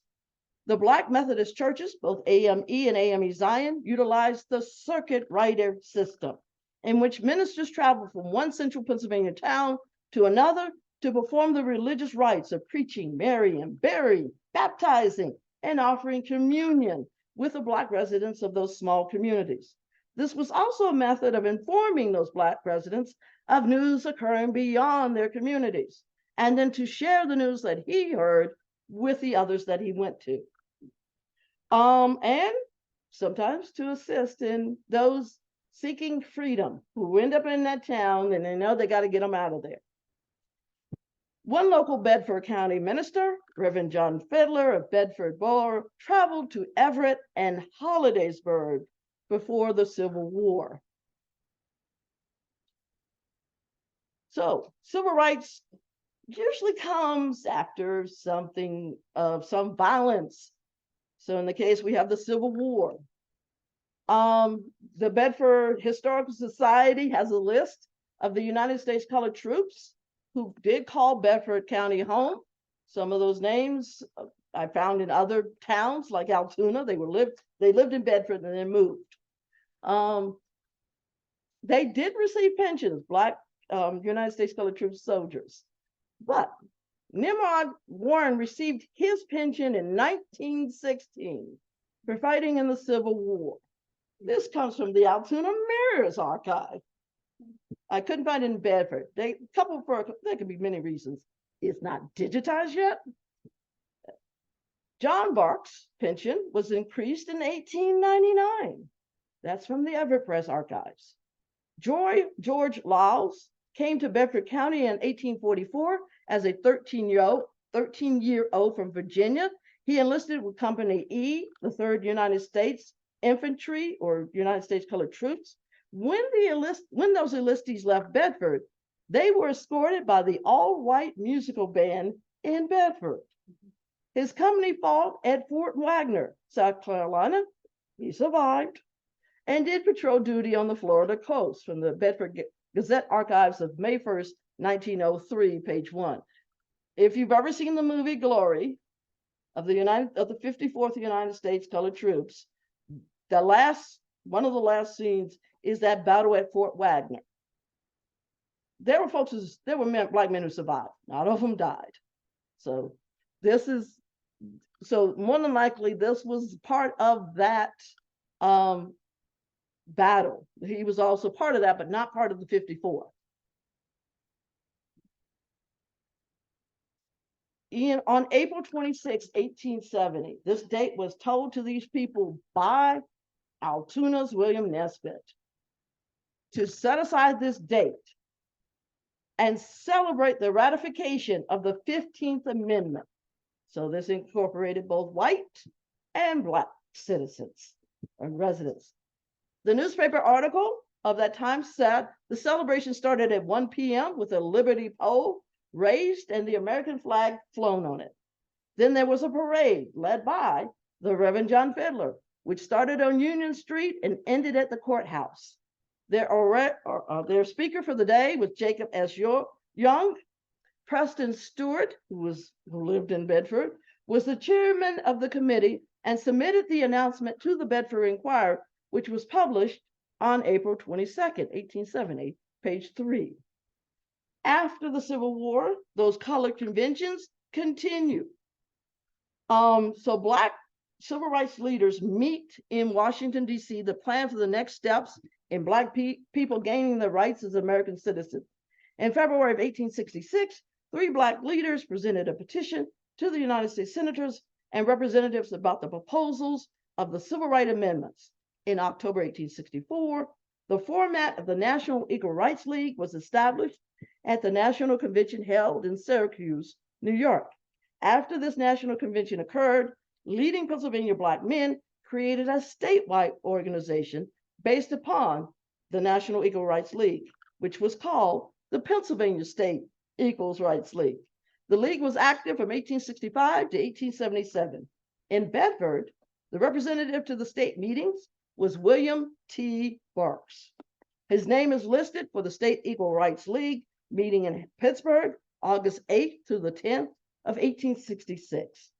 E: The Black Methodist churches, both AME and AME Zion, utilized the circuit rider system, in which ministers traveled from one central Pennsylvania town to another to perform the religious rites of preaching, marrying, burying, baptizing, and offering communion with the Black residents of those small communities. This was also a method of informing those Black residents of news occurring beyond their communities, and then to share the news that he heard with the others that he went to. And sometimes to assist in those seeking freedom who end up in that town and they know they got to get them out of there. One local Bedford County minister, Reverend John Fiddler of Bedford Borough, traveled to Everett and Hollidaysburg before the Civil War. So civil rights usually comes after something of some violence. So in the case, we have the Civil War. The Bedford Historical Society has a list of the United States colored troops who did call Bedford County home. Some of those names I found in other towns like Altoona. They lived in Bedford and then moved. They did receive pensions, Black United States colored troops soldiers, but Nimrod Warren received his pension in 1916 for fighting in the Civil War. This comes from the Altoona Mirror's archive. I couldn't find it in Bedford. There could be many reasons. It's not digitized yet. John Barks' pension was increased in 1899. That's from the Everett Press archives. George Lyles came to Bedford County in 1844 as a 13-year-old from Virginia. He enlisted with Company E, the 3rd United States Infantry or United States Colored Troops. When those enlistees left Bedford, they were escorted by the all-white musical band in Bedford. His company fought at Fort Wagner, South Carolina. He survived and did patrol duty on the Florida coast from the Bedford Gazette archives of May 1st, 1903, page 1. If you've ever seen the movie Glory of the 54th United States Colored Troops, one of the last scenes is that battle at Fort Wagner. There were black men who survived. Not all of them died. So more than likely, this was part of that battle. He was also part of that, but not part of the 54. On April 26, 1870, this date was told to these people by Altoona's William Nesbitt to set aside this date and celebrate the ratification of the 15th Amendment. So this incorporated both white and black citizens and residents. The newspaper article of that time said the celebration started at 1 p.m. with a Liberty pole raised and the American flag flown on it. Then there was a parade led by the Reverend John Fiddler, which started on Union Street and ended at the courthouse. Their speaker for the day was Jacob S. Young. Preston Stewart, who lived in Bedford, was the chairman of the committee and submitted the announcement to the Bedford Inquirer, which was published on April 22nd, 1870, page 3. After the Civil War, those colored conventions continue. So Black civil rights leaders meet in Washington, D.C. to plan for the next steps in Black people gaining their rights as American citizens. In February of 1866, 3 Black leaders presented a petition to the United States senators and representatives about the proposals of the Civil Rights Amendments. In October 1864, the format of the National Equal Rights League was established at the National Convention held in Syracuse, New York. After this national convention occurred, leading Pennsylvania Black men created a statewide organization based upon the National Equal Rights League, which was called the Pennsylvania State Equal Rights League. The league was active from 1865 to 1877. In Bedford, the representative to the state meetings was William T. Barks. His name is listed for the State Equal Rights League meeting in Pittsburgh, August 8th to the 10th of 1866.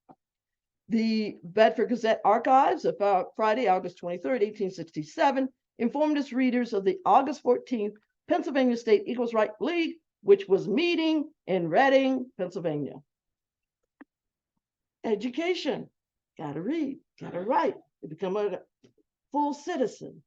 E: The Bedford Gazette Archives of Friday, August 23rd, 1867, informed its readers of the August 14th Pennsylvania State Equals Rights League, which was meeting in Reading, Pennsylvania. Education, gotta read, gotta write, to become a full citizen.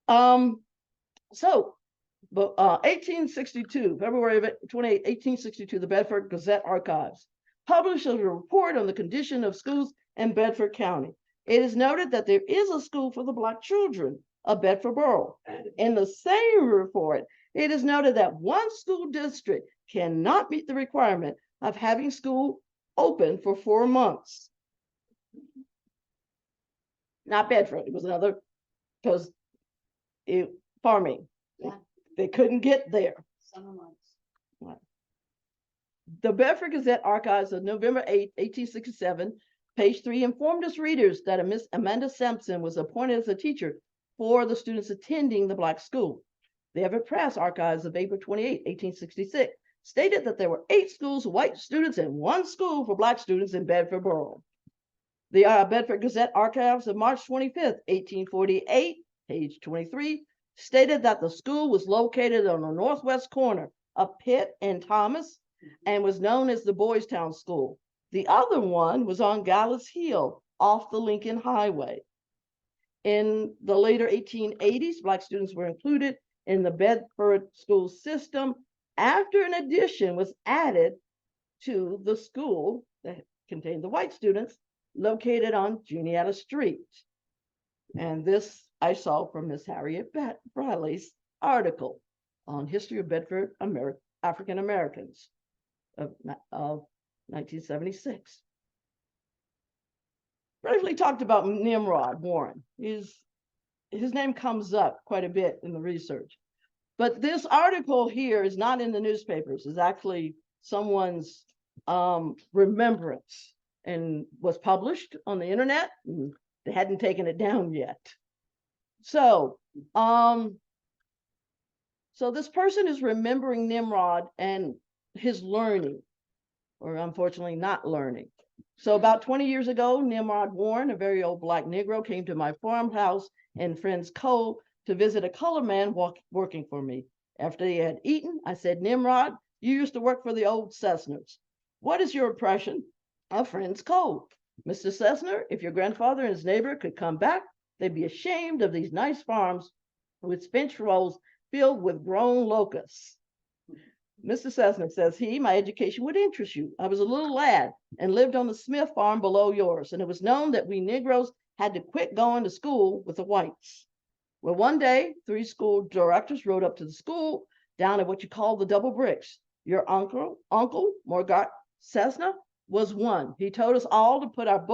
E: 1862, February 28, 1862, the Bedford Gazette Archives published a report on the condition of schools in Bedford County. It is noted that there is a school for the Black children of Bedford Borough. In the same report, it is noted that one school district cannot meet the requirement of having school open for 4 months. Not Bedford, it was another, because farming.
A: Yeah.
E: They couldn't get there.
A: Summer months.
E: The Bedford Gazette Archives of November 8, 1867, page 3, informed its readers that a Miss Amanda Sampson was appointed as a teacher for the students attending the Black school. The Everett Press Archives of April 28, 1866, stated that there were 8 schools for white students and 1 school for Black students in Bedford Borough. The Bedford Gazette Archives of March 25, 1848, page 23, stated that the school was located on the northwest corner of Pitt and Thomas and was known as the Boys Town School. The other one was on Gallows Hill off the Lincoln Highway. In the later 1880s, Black students were included in the Bedford school system after an addition was added to the school that contained the white students located on Juniata Street. And this I saw from Miss Harriett Bradley's article on History of Bedford African Americans of 1976. Briefly talked about Nimrod Warren. His name comes up quite a bit in the research. But this article here is not in the newspapers. It's actually someone's remembrance and was published on the internet. They hadn't taken it down yet. So So this person is remembering Nimrod and his learning, or unfortunately not learning. So about 20 years ago, Nimrod Warren, a very old Black Negro, came to my farmhouse in Friends Cove to visit a colored man working for me. After they had eaten, I said, Nimrod, you used to work for the old Cessners. What is your impression of Friends Cove? Mr. Cessner, if your grandfather and his neighbor could come back, they'd be ashamed of these nice farms with bench rows filled with grown locusts. Mr. Cessna says my education would interest you. I was a little lad and lived on the Smith farm below yours, and it was known that we Negroes had to quit going to school with the whites. Well, one day, 3 school directors rode up to the school down at what you call the double bricks. Your uncle, Morgat Cessna, was one. He told us all to put up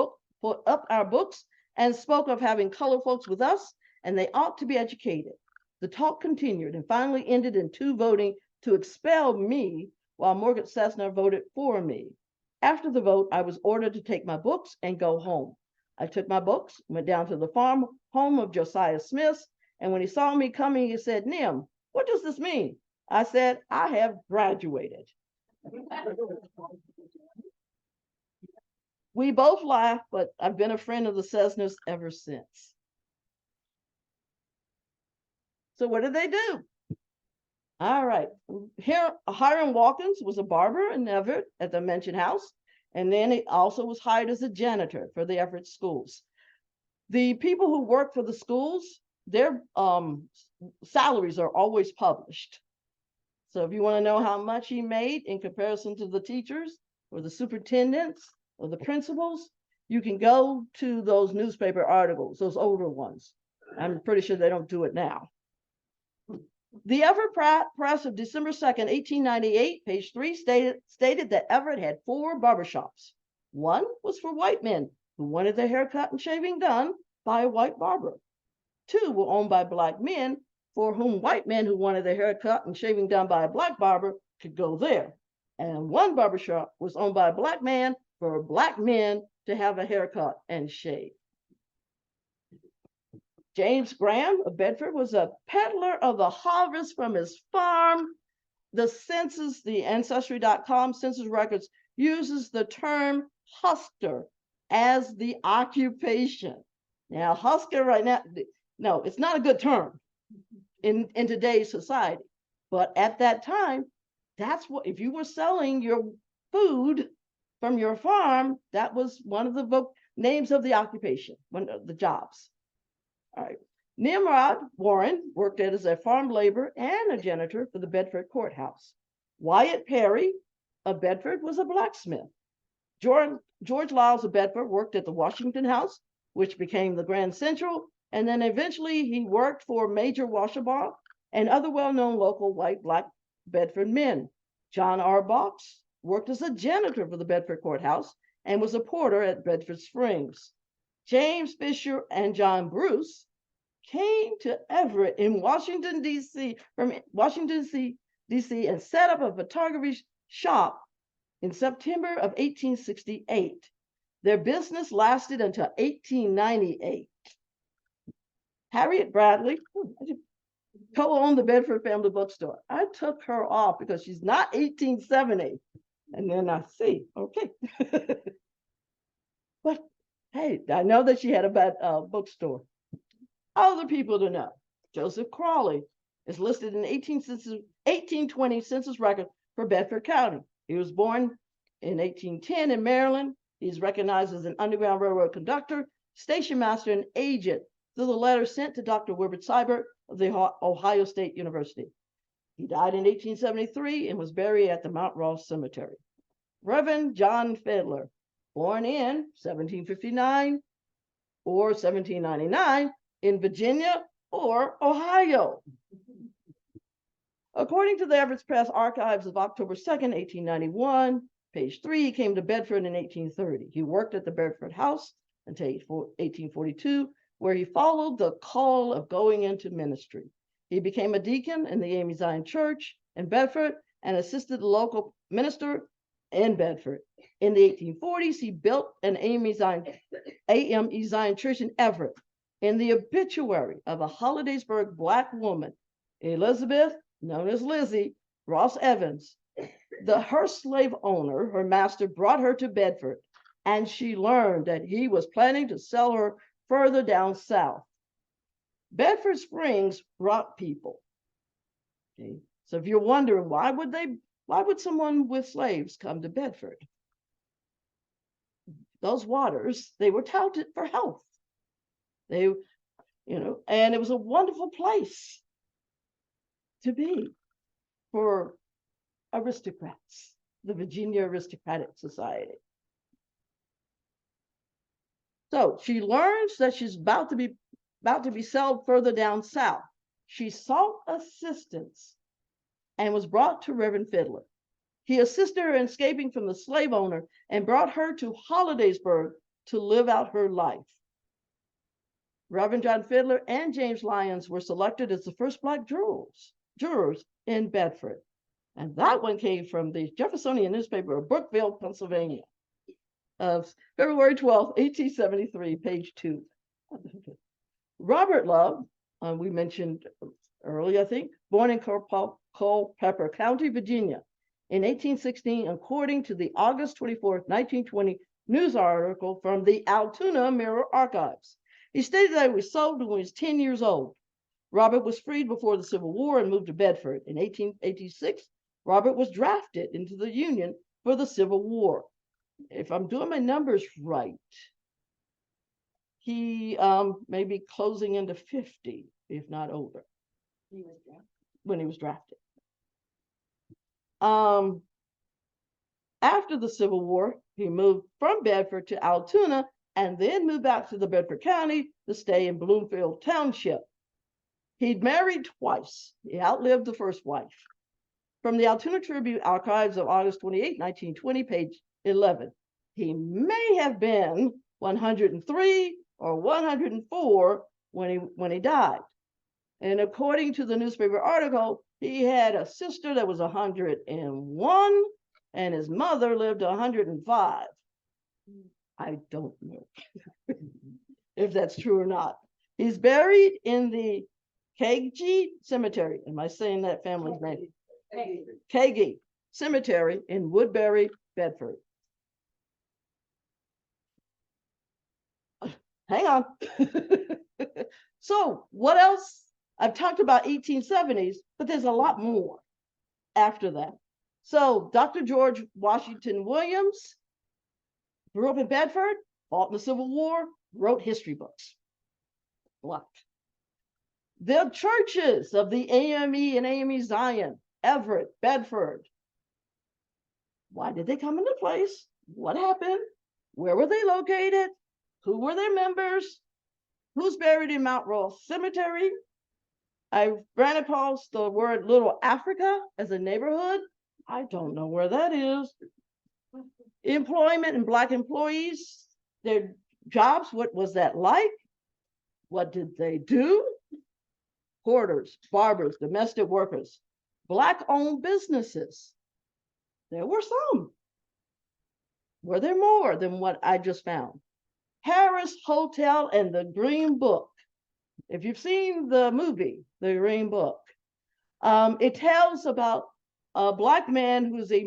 E: our books and spoke of having colored folks with us, and they ought to be educated. The talk continued and finally ended in 2 voting to expel me, while Morgan Cessna voted for me. After the vote, I was ordered to take my books and go home. I took my books, went down to the farm home of Josiah Smith, and when he saw me coming, he said, Nim, what does this mean? I said, I have graduated. We both laughed, but I've been a friend of the Cessners ever since. So what did they do? All right, here, Hiram Watkins was a barber in Everett at the Mention House, and then he also was hired as a janitor for the Everett schools. The people who work for the schools, their salaries are always published. So if you want to know how much he made in comparison to the teachers or the superintendents or the principals, you can go to those newspaper articles, those older ones. I'm pretty sure they don't do it now. The Everett Press of December 2nd, 1898, page 3, stated that Everett had 4 barbershops. One was for white men who wanted their haircut and shaving done by a white barber. 2 were owned by Black men for whom white men who wanted their haircut and shaving done by a Black barber could go there. And 1 barbershop was owned by a Black man for Black men to have a haircut and shave. James Graham of Bedford was a peddler of the harvest from his farm. The census, the Ancestry.com census records uses the term husker as the occupation. Now, husker right now, no, it's not a good term in today's society. But at that time, that's what, if you were selling your food from your farm, that was one of the names of the occupation, one of the jobs. All right. Nimrod Warren worked as a farm laborer and a janitor for the Bedford courthouse. Wyatt Perry of Bedford was a blacksmith. George Lyles of Bedford worked at the Washington House, which became the Grand Central, and then eventually he worked for Major Washabaugh and other well-known local white-Black Bedford men. John R. Box worked as a janitor for the Bedford courthouse and was a porter at Bedford Springs. James Fisher and John Bruce came to Everett in Washington, D.C., from Washington, D.C., and set up a photography shop in September of 1868. Their business lasted until 1898. Harriet Bradley co-owned the Bedford Family Bookstore. I took her off because she's not 1870. And then I see, okay. But hey, I know that she had a bad bookstore. Other people to know. Joseph Crawley is listed in 1820 census record for Bedford County. He was born in 1810 in Maryland. He's recognized as an Underground Railroad conductor, station master, and agent through the letter sent to Dr. Wilbert Seibert of the Ohio State University. He died in 1873 and was buried at the Mount Ross Cemetery. Reverend John Fiddler, born in 1759 or 1799 in Virginia or Ohio. According to the Everett Press archives of October 2nd, 1891, page 3, he came to Bedford in 1830. He worked at the Bedford House until 1842, where he followed the call of going into ministry. He became a deacon in the A.M. Zion Church in Bedford and assisted the local minister in Bedford. In the 1840s, he built an A.M. Zion Church in Everett. In the obituary of a Hollidaysburg Black woman, Elizabeth known as Lizzie Ross Evans, her slave owner, her master, brought her to Bedford, and she learned that he was planning to sell her further down south. Bedford Springs brought people. Okay. So if you're wondering why would someone with slaves come to Bedford? Those waters, they were touted for health. They, and it was a wonderful place to be for aristocrats, the Virginia Aristocratic Society. So she learns that she's about to be sold further down south. She sought assistance and was brought to Reverend Fiddler. He assisted her in escaping from the slave owner and brought her to Hollidaysburg to live out her life. Reverend John Fiddler and James Lyons were selected as the first Black jurors in Bedford. And that one came from the Jeffersonian newspaper of Brookville, Pennsylvania, of February 12, 1873, page 2. Robert Love, we mentioned earlier, I think, born in Culpeper County, Virginia, in 1816, according to the August 24, 1920 news article from the Altoona Mirror Archives. He stated that he was sold when he was 10 years old. Robert was freed before the Civil War and moved to Bedford. In 1886, Robert was drafted into the Union for the Civil War. If I'm doing my numbers right, he may be closing into 50, if not older, when he was drafted. After the Civil War, he moved from Bedford to Altoona and then moved back to the Bedford County to stay in Bloomfield Township. He'd married twice. He outlived the first wife. From the Altoona Tribune Archives of August 28, 1920, page 11, he may have been 103 or 104 when he died. And according to the newspaper article, he had a sister that was 101 and his mother lived 105. I don't know if that's true or not. He's buried in the Kagi Cemetery. Am I saying that family's name? Kagi Cemetery in Woodbury, Bedford. Hang on. So what else? I've talked about 1870s, but there's a lot more after that. So Dr. George Washington Williams grew up in Bedford, fought in the Civil War, wrote history books. What? The churches of the AME and AME Zion, Everett, Bedford. Why did they come into place? What happened? Where were they located? Who were their members? Who's buried in Mount Royal Cemetery? I ran across the word Little Africa as a neighborhood. I don't know where that is. Employment and Black employees, their jobs, what was that like? What did they do? Porters, barbers, domestic workers, Black-owned businesses. There were some. Were there more than what I just found? Harris Hotel and the Green Book. If you've seen the movie, The Green Book, it tells about a Black man who's a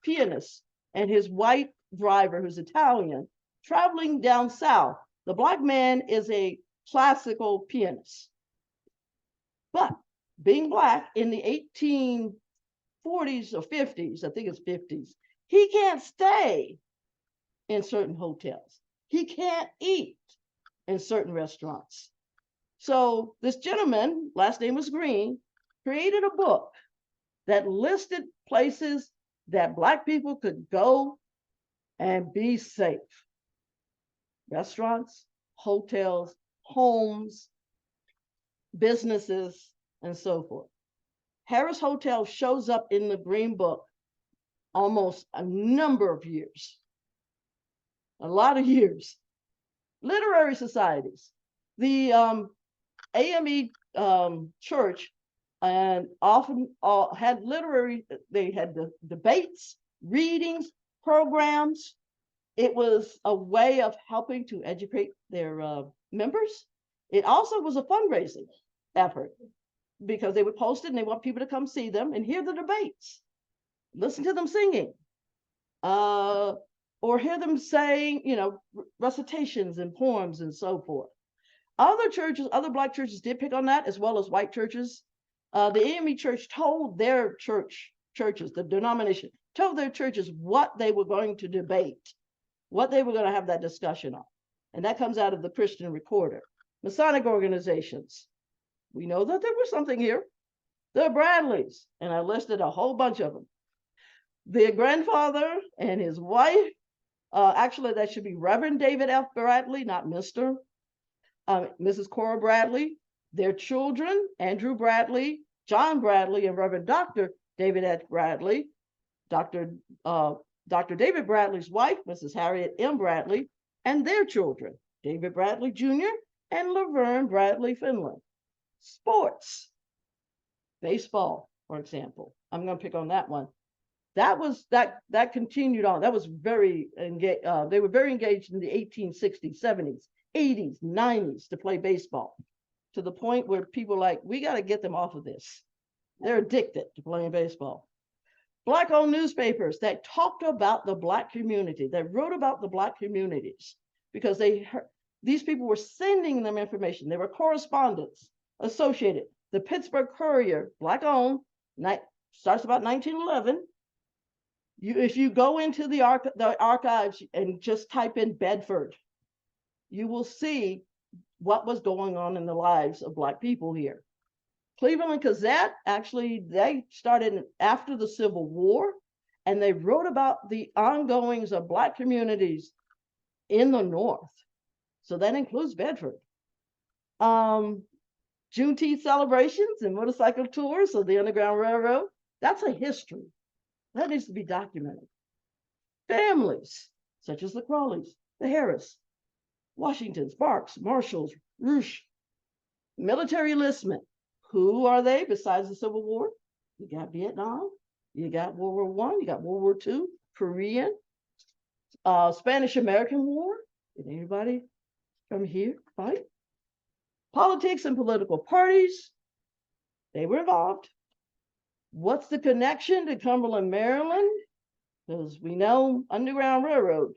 E: pianist and his white driver who's Italian traveling down south. The Black man is a classical pianist. But being Black in the 1840s or 50s, I think it's 50s, he can't stay in certain hotels. He can't eat in certain restaurants. So this gentleman, last name was Green, created a book that listed places that Black people could go and be safe. Restaurants, hotels, homes, businesses, and so forth. Harris Hotel shows up in the Green Book almost a number of years. A lot of years. Literary societies. The AME church and often had they had the debates, readings, programs. It was a way of helping to educate their members. It also was a fundraising effort. because they would post it and they want people to come see them and hear the debates, listen to them singing, or hear them saying, recitations and poems and so forth. Other churches, other Black churches did pick on that, as well as white churches. The AME church told their churches, the denomination, told their churches what they were going to debate, what they were going to have that discussion on. And that comes out of the Christian Recorder. Masonic organizations, we know that there was something here. The Bradleys, and I listed a whole bunch of them. Their grandfather and his wife, actually that should be Reverend David F. Bradley, not Mr. Mrs. Cora Bradley, their children, Andrew Bradley, John Bradley, and Reverend Dr. David F. Bradley, Dr. David Bradley's wife, Mrs. Harriett M. Bradley, and their children, David Bradley Jr. and Laverne Bradley Finland. Sports, baseball, for example. I'm going to pick on that one. That continued on. That was very engaged. They were very engaged in the 1860s, 70s, 80s, 90s to play baseball, to the point where people were like, we got to get them off of this. They're addicted to playing baseball. Black-owned newspapers that talked about the Black community, that wrote about the Black communities, because these people were sending them information. They were correspondents associated. The Pittsburgh Courier, Black-owned, starts about 1911. If you go into the archives and just type in Bedford, you will see what was going on in the lives of Black people here. Cleveland Gazette, actually, they started after the Civil War, and they wrote about the ongoings of Black communities in the North. So that includes Bedford. Juneteenth celebrations and motorcycle tours of the Underground Railroad, that's a history. That needs to be documented. Families, such as the Crawleys, the Harris, Washingtons, Barks, Marshalls, Roosh. Military enlistment. Who are they besides the Civil War? You got Vietnam, you got World War I, you got World War II, Korean, Spanish-American War. Did anybody from here fight? Politics and political parties, they were involved. What's the connection to Cumberland, Maryland? Because we know Underground Railroad,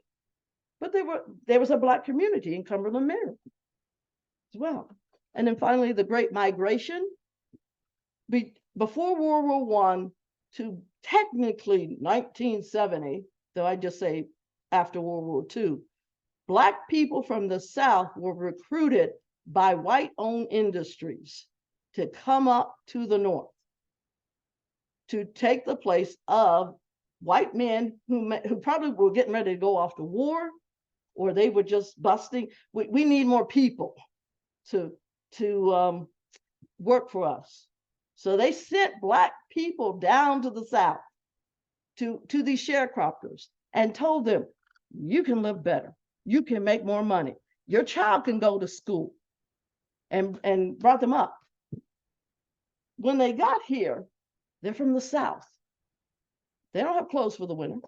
E: but there was a Black community in Cumberland, Maryland as well. And then finally, the Great Migration. Before World War I to technically 1970, though I just say after World War II, Black people from the South were recruited by white-owned industries to come up to the North to take the place of white men who probably were getting ready to go off to war, or they were just busting. We need more people to work for us. So they sent Black people down to the South, to these sharecroppers, and told them, you can live better. You can make more money. Your child can go to school, and brought them up. When they got here, they're from the South. They don't have clothes for the winter.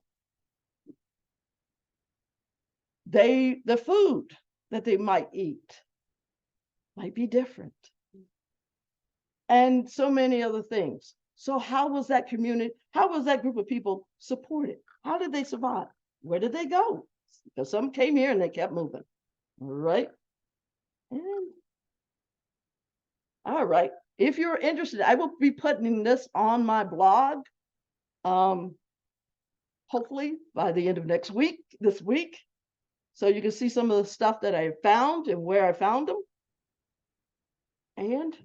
E: The food that they might eat might be different. And so many other things. So how was that community, how was that group of people supported? How did they survive? Where did they go? Because some came here and they kept moving. All right. And, all right. If you're interested, I will be putting this on my blog. Hopefully by the end of this week. So you can see some of the stuff that I found and where I found them. And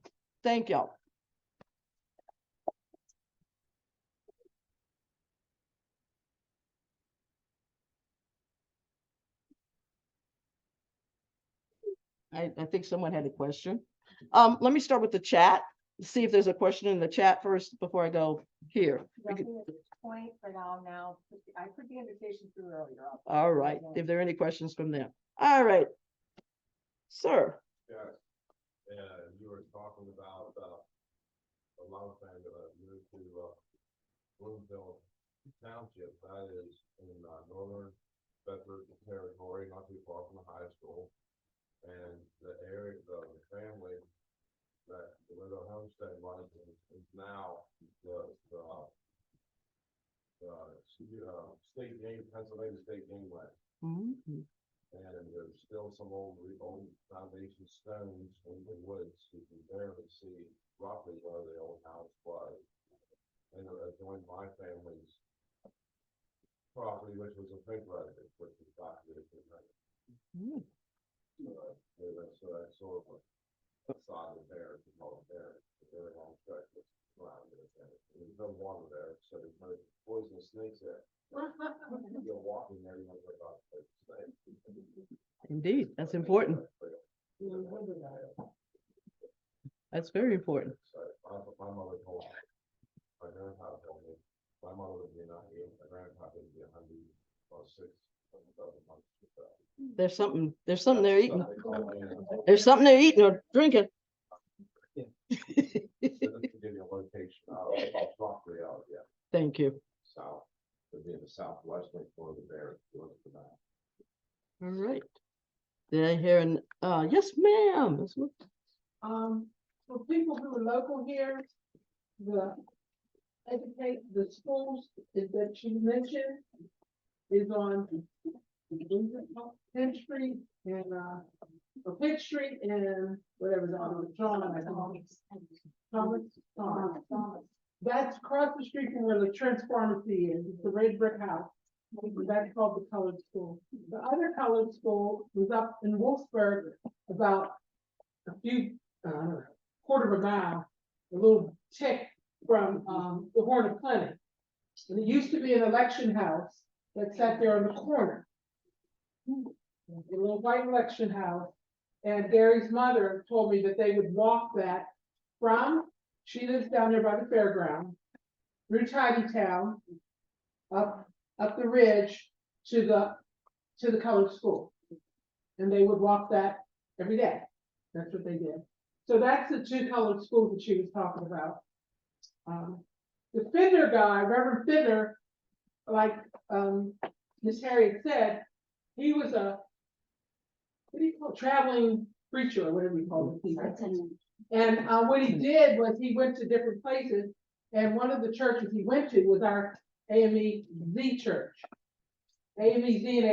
E: thank y'all. I think someone had a question. Let me start with the chat. See if there's a question in the chat first before I go here.
B: Point, but now I put the invitation through earlier.
E: All right. If there are any questions from them. All right. Sir.
I: Yeah. You were talking about a lot of things that I moved to Bloomfield Township. That is in northern Bedford territory, not too far from the high school. And the area, the family that the mental health homestead license is now state game, Pennsylvania state game land.
E: Mhm.
I: And there's still some old foundation stones in the woods. You can barely see roughly where the old house was. And it adjoined my family's property, which was a pink residence, which was documented.
E: Mm.
I: So that's sort of a sod of there, if you call it there, a very long stretch of ground. There's no water there, so there's no poisonous snakes there. You're walking there, you don't worry about the snake.
E: Indeed, that's important. That's very important.
I: So my mother told me, my grandpa told me, my mother would be 98, my grandpa would be 106.
E: There's something they're eating. There's something they're eating or drinking.
I: So just to give you a location, I'll drop the out, yeah,
E: Thank you.
I: south, it'd be in the southwestern corner of the bear, look at the map.
E: All right. Did I hear an, yes, ma'am. Ms. Wood.
G: For people who are local here, the schools that you mentioned is on 10th Street and, or Pitt Street and whatever's on Thomas. That's across the street from where the Trent's Pharmacy is. It's the red brick house. That's called the colored school. The other colored school was up in Wolfsburg, about a few, quarter of a mile, a little tick from the Horn of Plenty. And it used to be an election house that sat there on the corner. A little white election house. And Gary's mother told me that they would walk that from, she lives down there by the fairground, through Tidy Town, up the ridge to the colored school. And they would walk that every day. That's what they did. So that's the two colored schools that she was talking about. The Fiddler guy, Reverend Fiddler, like Miss Harriet said, he was what do you call it? Traveling preacher or whatever you call it. And what he did was he went to different places, and one of the churches he went to was our AME Z church. AME Z and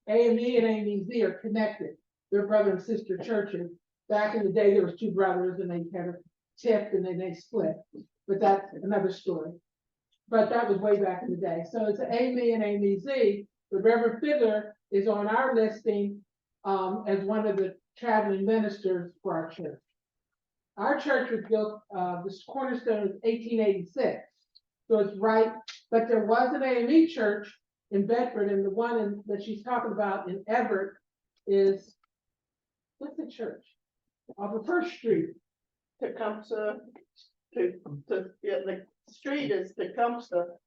G: AME and AME Z are connected. They're brother and sister churches. Back in the day, there was two brothers, and they had a tip, and then they split. But that's another story. But that was way back in the day. So it's AME and AME Z. The Reverend Fiddler is on our listing as one of the traveling ministers for our church. Our church was built, this cornerstone is 1886. So it's right, but there was an AME church in Bedford, and the one that she's talking about in Everett is, what's the church? Off of First Street.
J: Tecumseh, yeah, the street is Tecumseh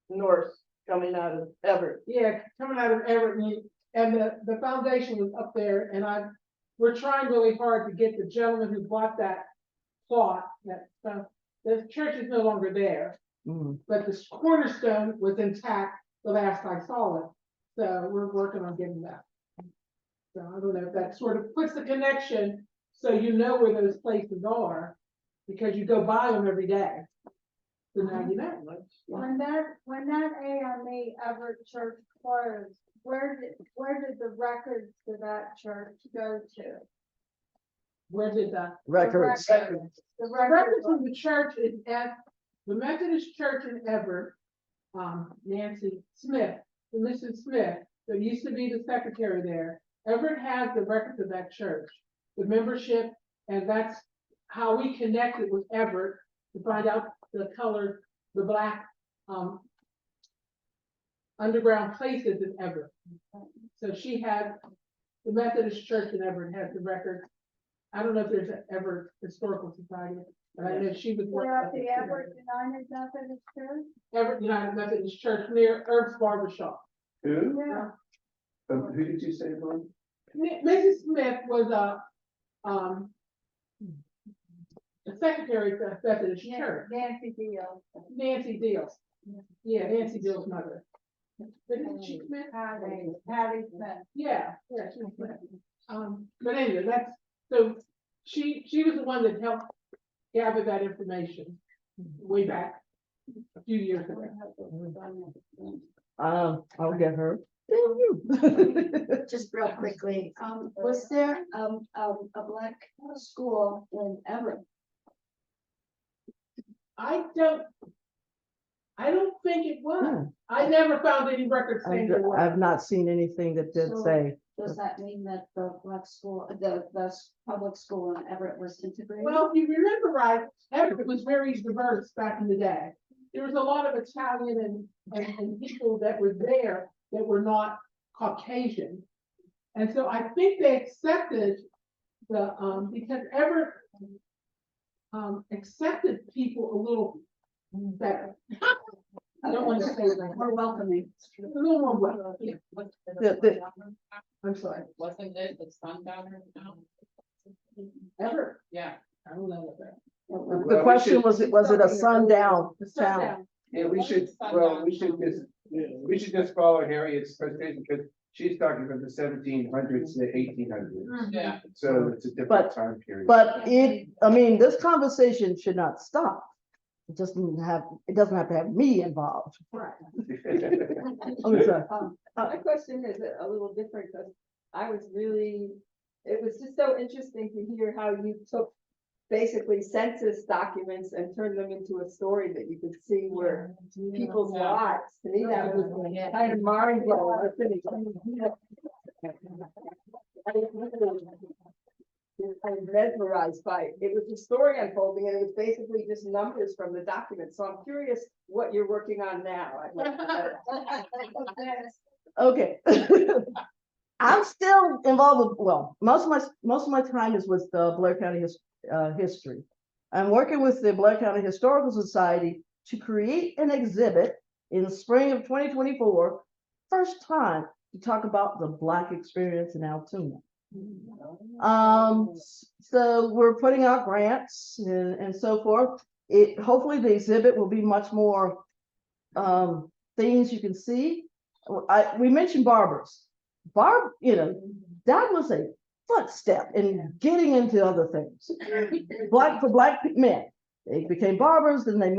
J: North coming out of Everett.
G: Yeah, coming out of Everett, and the foundation was up there, and we're trying really hard to get the gentleman who bought that plot, the church is no longer there, but the cornerstone was intact the last I saw it, so we're working on getting that. So I don't know if that sort of puts the connection, so you know where those places are, because you go by them every day. So now you know.
B: When that AME Everett Church closed, where did the records to that church go to?
G: Where did the
E: Records.
G: The records from the church is at the Methodist Church in Everett, Nancy Smith, Mrs. Smith, that used to be the secretary there. Everett has the records of that church, the membership, and that's how we connected with Everett to find out the color, the black underground places in Everett. So she had, the Methodist Church in Everett has the records. I don't know if there's an Everett Historical Society, but I know she was
B: They're at the Everett United Methodist Church?
G: Everett United Methodist Church near Earth's Barbershop.
H: Who?
B: Yeah.
H: Who did you say it was?
G: Mrs. Smith was a secretary to the Methodist Church.
B: Nancy Deal.
G: Nancy Deal. Yeah, Nancy Deal's mother. But isn't she Smith?
B: Patty Smith.
G: Yeah, she's Smith. But anyway, so she was the one that helped gathered that information way back a few years ago.
E: I'll get her.
A: Just real quickly, was there, a black school in Everett?
G: I don't think it was. I never found any records saying there were.
E: I've not seen anything that did
A: So-
E: say.
A: Does that mean that the black school, the public school in Everett was integrated?
G: Well, if you remember right, Everett was very diverse back in the day. There was a lot of Italian and people that were there that were not Caucasian. And so I think they accepted because Everett accepted people a little better. I don't want to say that.
A: More welcoming.
G: A little more welcoming. I'm sorry.
D: Wasn't it the Sundowner now?
G: Everett?
D: Yeah.
G: I don't know what that.
E: The question was it a sundown town?
G: Sundown.
H: Yeah, we should just follow Harriet's presentation, because she's talking from the 1700s to the 1800s.
D: Yeah.
H: So it's a different
E: But-
H: time period.
E: But this conversation should not stop. It doesn't have to have me involved.
G: Right.
E: I'm sorry.
K: My question is a little different, because it was just so interesting to hear how you took basically census documents and turned them into a story that you could see where people's lives. To me, that was kind of mind blowing. I was mesmerized by it. It was a story unfolding, and it was basically just numbers from the documents. So I'm curious what you're working on now. I'd like to know.
E: Okay. I'm still involved with, most of my time is with the Blair County history. I'm working with the Blair County Historical Society to create an exhibit in the spring of 2024, first time to talk about the Black experience in Altoona. So we're putting out grants and so forth. Hopefully the exhibit will be much more things you can see. We mentioned barbers. That was a footstep in getting into other things. For black men, they became barbers, then they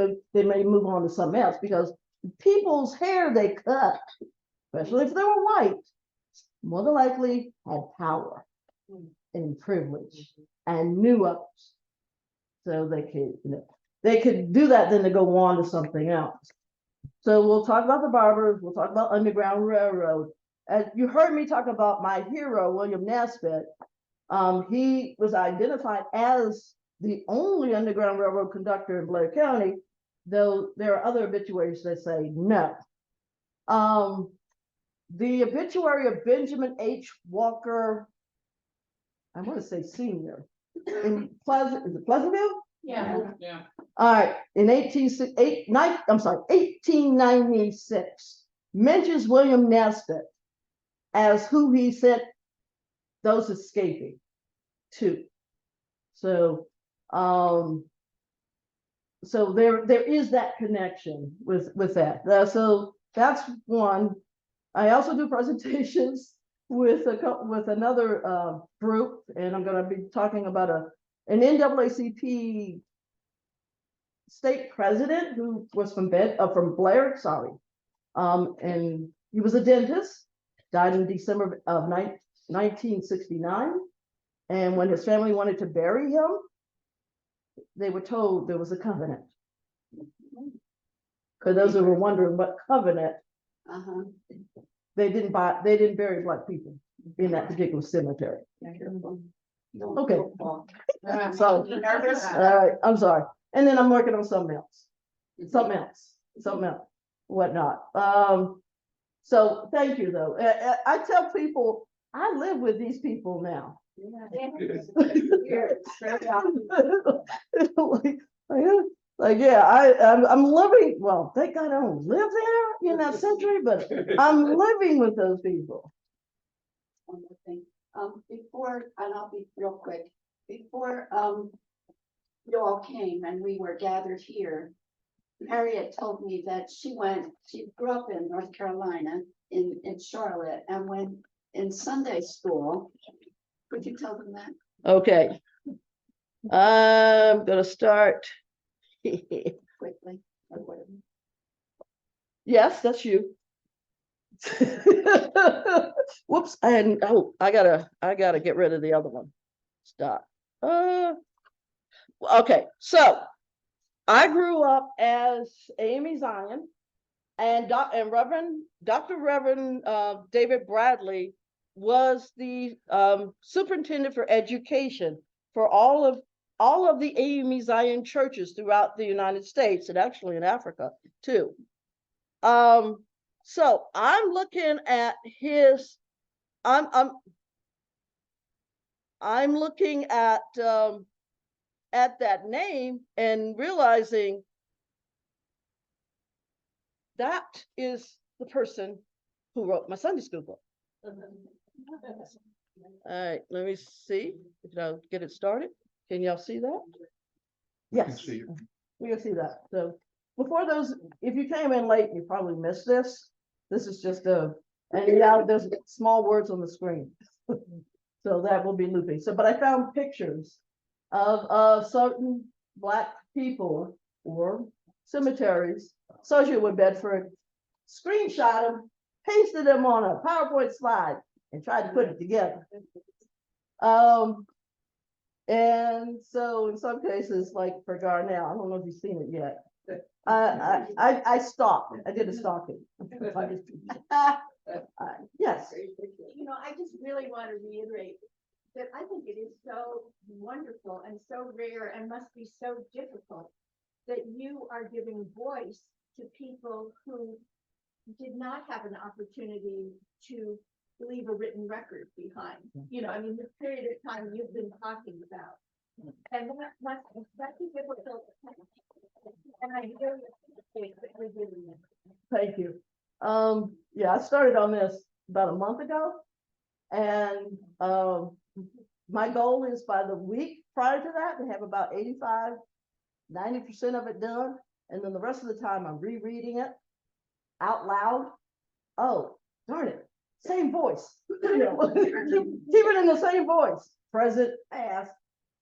E: may move on to something else, because people's hair they cut, especially if they were white, more than likely had power and privilege and knew others. So they could do that, then to go on to something else. So we'll talk about the barbers, we'll talk about Underground Railroad. As you heard me talk about my hero, William Nesbitt. He was identified as the only Underground Railroad conductor in Blair County, though there are other obituaries that say no. The obituary of Benjamin H. Walker, I want to say senior, in Pleasantville?
D: Yeah. Yeah.
E: All right, in 1896, mentions William Nesbitt as who he sent those escaping to. So, so there is that connection with that. So that's one. I also do presentations with another group, and I'm going to be talking about an NAACP state president who was from Blair, and he was a dentist, died in December of 1969, and when his family wanted to bury him, they were told there was a covenant. For those who were wondering what covenant, they didn't bury black people in that particular cemetery. Okay. So, all right, I'm sorry. And then I'm working on something else, whatnot. So thank you though. I tell people, I live with these people now. I'm living, well, thank God I don't live there in that century, but I'm living with those people.
A: One more thing, before, and I'll be real quick, before, you all came and we were gathered here, Harriet told me that she grew up in North Carolina, in Charlotte, and went in Sunday school. Could you tell them that?
E: Okay. I'm gonna start.
K: Quickly.
E: Yes, that's you. Whoops, I gotta get rid of the other one. Stop. Okay, so I grew up as Amy Zion, and Dr. Reverend David Bradley was the superintendent for education for all of the Amy Zion churches throughout the United States and actually in Africa too. So I'm looking at his, I'm looking at that name and realizing that is the person who wrote my Sunday school book. All right, let me see if I'll get it started. Can y'all see that? Yes,
C: see it.
E: we can see that. So before those, if you came in late, you probably missed this. This is just and now there's small words on the screen. So that will be looping. So, but I found pictures of certain Black people or cemeteries associated with Bedford, screenshot them, pasted them on a PowerPoint slide, and tried to put it together. And so in some cases, like for Garnell, I don't know if you've seen it yet. I stopped. I did a stalking. Yes.
B: You know, I just really want to reiterate that I think it is so wonderful and so rare and must be so difficult that you are giving voice to people who did not have an opportunity to leave a written record behind. You know, I mean, the period of time you've been talking about. And that's a difficult thing. And I really appreciate that you're doing it.
E: Thank you. Yeah, I started on this about a month ago. And my goal is by the week prior to that to have about 85, 90% of it done. And then the rest of the time I'm rereading it out loud. Oh, darn it. Same voice. You know, keep it in the same voice, present, past,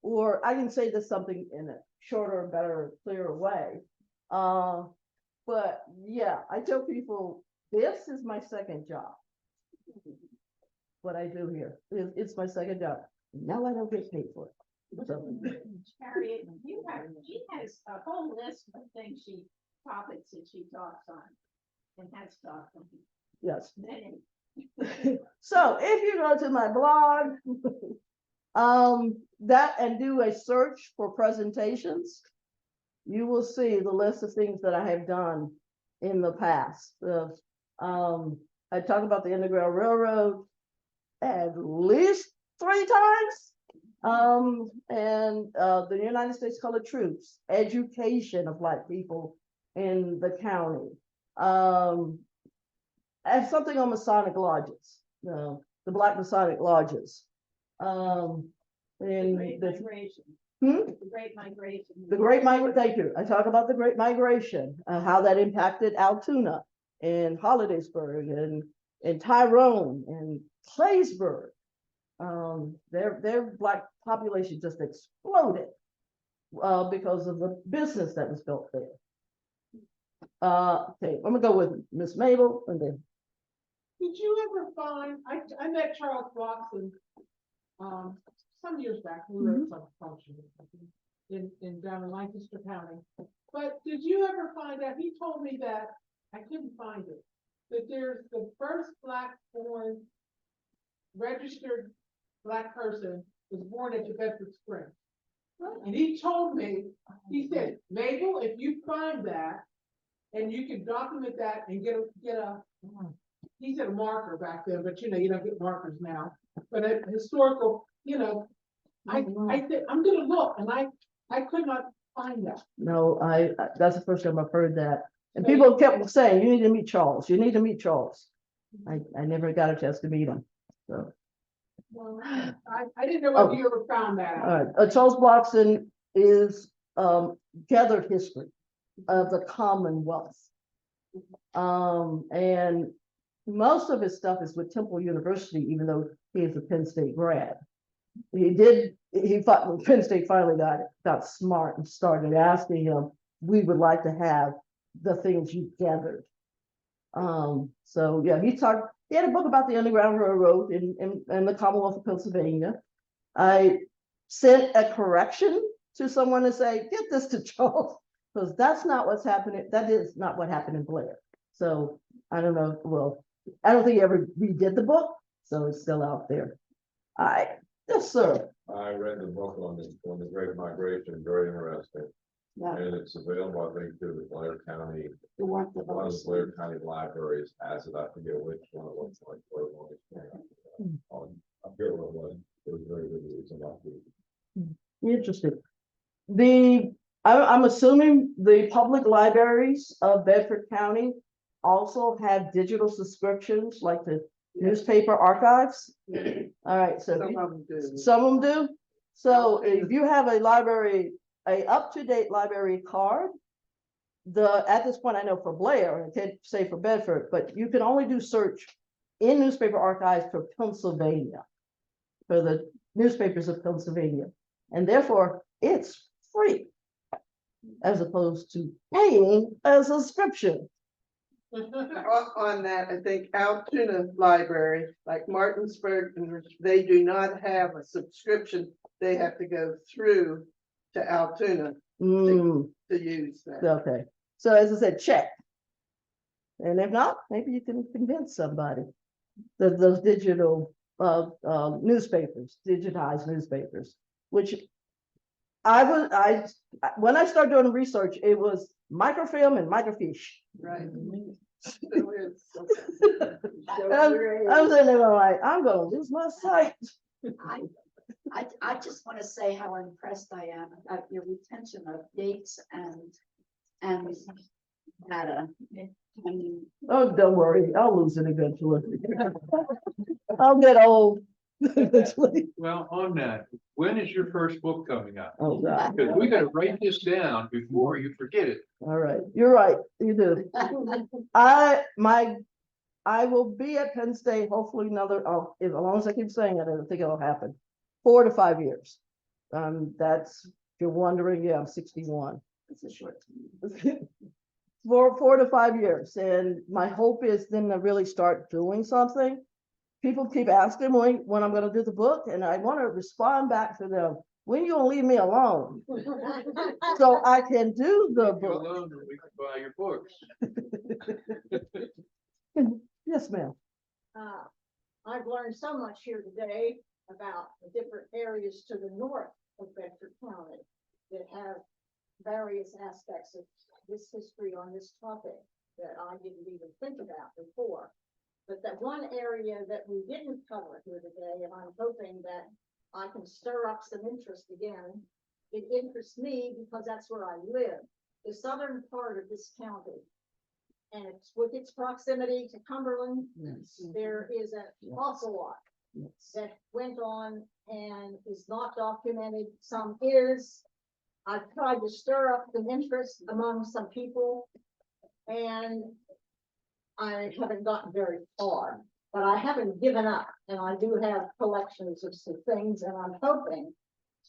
E: or I can say this something in a shorter, better, clearer way. But yeah, I tell people this is my second job. What I do here, it's my second job. Now I don't get paid for it. So.
B: Harriet, she has a whole list of things topics that she talks on and has talked on.
E: Yes. So if you go to my blog, that and do a search for presentations, you will see the list of things that I have done in the past. I talk about the Underground Railroad at least 3 times. And the United States Colored Troops, education of Black people in the county. And something on Masonic lodges, the Black Masonic lodges. The Great
B: Migration.
E: The
B: Great Migration.
E: The Great Migration, thank you. I talk about the Great Migration, how that impacted Altoona and Hollidaysburg and Tyrone and Claysburg. Their Black population just exploded because of the business that was built there. Okay, I'm gonna go with Miss Mabel and then.
G: Did you ever find, I met Charles Watson some years back, we were at some function in down in Lancaster County. But did you ever find out, he told me that, I couldn't find it, that there's the first Black born registered Black person was born at the Bedford Springs. And he told me, he said, Mabel, if you find that, and you can document that and get a he said a marker back then, but you know, you don't get markers now, but a historical, you know, I said, I'm gonna look, and I could not find that.
E: No, that's the first time I've heard that. And people kept saying, you need to meet Charles, you need to meet Charles. I never got a chance to meet him, so.
G: Well, I didn't know whether you ever found that out.
E: All right, Charles Watson is gathered history of the Commonwealth. And most of his stuff is with Temple University, even though he is a Penn State grad. He did Penn State finally got smart and started asking him, we would like to have the things you gathered. So yeah, he had a book about the Underground Railroad in the Commonwealth of Pennsylvania. I sent a correction to someone to say, get this to Charles, because that's not what's happening. That is not what happened in Blair. So I don't know. Well, I don't think he ever redid the book, so it's still out there. Yes, sir.
I: I read the book on the Great Migration, very interesting.
A: Yeah.
I: And it's available, I think, through the Blair County,
A: You want the
I: one of the
A: books.
I: Blair County libraries has it. I forget which one it was, like, where it was. I forget what it was. It was very good. It's about the
E: Interesting. I'm assuming the public libraries of Bedford County also have digital subscriptions like the newspaper archives. All right, so
J: Some of them do.
E: some of them do. So if you have a up-to-date library card, at this point I know for Blair, I can't say for Bedford, but you can only do search in newspaper archives for Pennsylvania, for the newspapers of Pennsylvania, and therefore it's free as opposed to paying a subscription.
J: On that, I think Altoona Library, like Martinsburg, they do not have a subscription. They have to go through to Altoona to use that.
E: Okay, so as I said, check. And if not, maybe you can convince somebody that those digital newspapers, digitized newspapers, which when I started doing research, it was microfilm and microfiche.
J: Right.
E: I was in there like, I'm gonna lose my sight.
A: I just want to say how impressed I am about your retention of dates and data. I mean,
E: Oh, don't worry, I'll lose it eventually. I'll get old eventually.
C: Well, on that, when is your first book coming out?
E: Oh, God.
C: Because we gotta write this down before you forget it.
E: All right, you're right, you do. I will be at Penn State, hopefully as long as I keep saying it, I don't think it'll happen. 4 to 5 years. That's, if you're wondering, yeah, I'm 61.
A: it's a short time.
E: 4 to 5 years. And my hope is then to really start doing something. People keep asking me when I'm going to do the book, and I want to respond back to them. When you gonna leave me alone so I can do the
C: Leave you
E: book?
C: alone and we can buy your books.
E: Yes, ma'am.
B: I've learned so much here today about the different areas to the north of Bedford County that have various aspects of this history on this topic that I didn't even think about before. But that one area that we didn't cover here today, and I'm hoping that I can stir up some interest again. It interests me because that's where I live, the southern part of this county. And it's with its proximity to Cumberland, there is an awful lot that went on and is not documented. Some is. I've tried to stir up some interest among some people, and I haven't gotten very far, but I haven't given up, and I do have collections of some things, and I'm hoping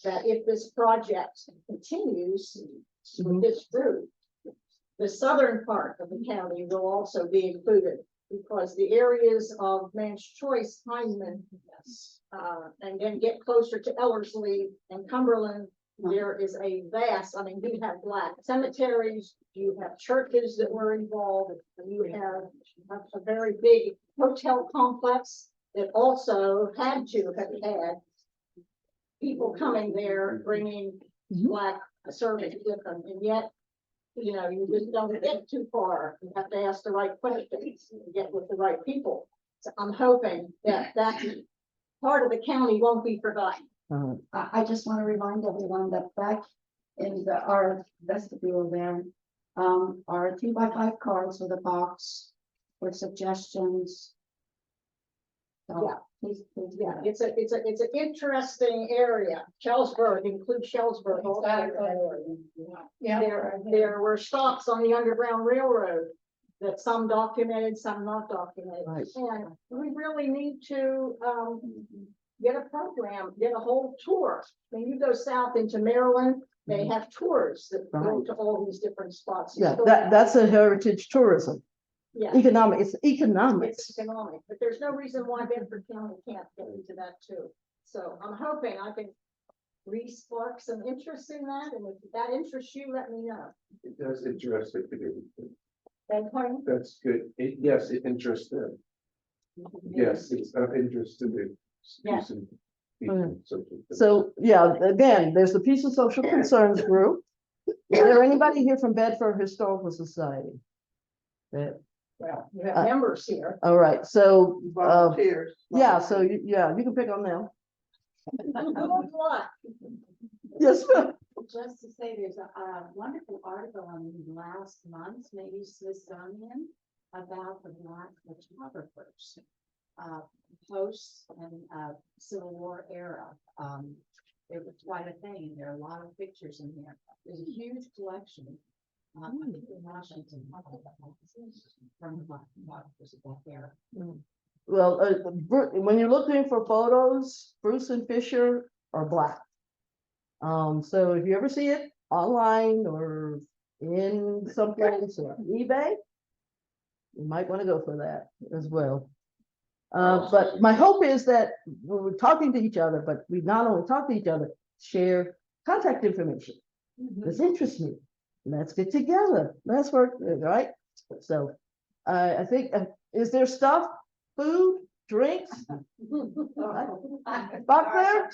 B: that if this project continues with this group, the southern part of the county will also be included, because the areas of Man's Choice, Hindman, and then get closer to Ellerslie and Cumberland, there is a vast, I mean, you have black cemeteries, you have churches that were involved, you have a very big hotel complex that also had to have had people coming there bringing black service with them, and yet, you know, you just don't get too far. You have to ask the right questions to get with the right people. So I'm hoping that that part of the county won't be forgotten.
A: I just want to remind everyone that back in our vestibule there, are 2x5 cards with a box with suggestions. So,
B: Yeah.
A: please,
B: Yeah, it's an interesting area. Shellsburg includes Shellsburg. Also.
A: Yeah.
B: There were stops on the Underground Railroad that some documented, some not documented.
E: Right.
B: And we really need to get a program, get a whole tour. When you go south into Maryland, they have tours that go to all these different spots.
E: Yeah, that's a heritage tourism.
B: Yeah,
E: It's economics.
B: it's economic, but there's no reason why Bedford County can't get into that too. So I'm hoping I can re-spark some interest in that, and if that interests you, let me know.
H: It does interest me.
B: Beg pardon?
H: That's good. Yes, it interests them. Yes, it's of interest to me.
B: Yeah.
E: So, yeah, again, there's the Peace and Social Concerns Group. Is there anybody here from Bedford Historical Society?
B: Well, you have members here.
E: All right, so,
J: Volunteers.
E: yeah, so, yeah, you can pick on them.
B: What?
E: Yes, ma'am.
A: Just to say, there's a wonderful article on last month's, maybe Smithsonian, about the Black photographers, post and Civil War era. It was quite a thing, and there are a lot of pictures in there. There's a huge collection. I think in Washington, from the Black photographers of that era.
E: Well, when you're looking for photos, Bruce and Fisher are Black. So if you ever see it online or in some place or eBay, you might want to go for that as well. But my hope is that we're talking to each other, but we not only talk to each other, share contact information. This interests me. Let's get together. Let's work, right? So I think, is there stuff, food, drinks? Back there?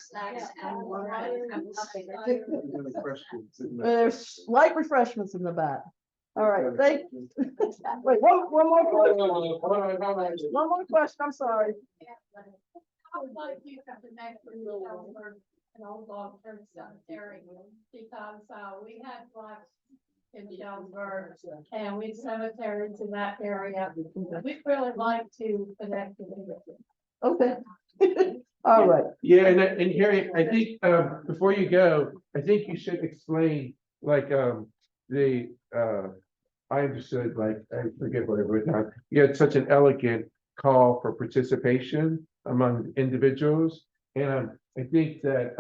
E: There's light refreshments in the back. All right, wait, one more question, I'm sorry.
B: I would like you to connect with an old long-term cemetery, because we had blacks in Shelburne, and we cemeteries in that area. We'd really like to connect with you.
E: Okay. All right.
H: Yeah, and Harriet, I think, before you go, I think you should explain, like, I understood, like, I forget what I wrote down. You had such an elegant call for participation among individuals. And I think that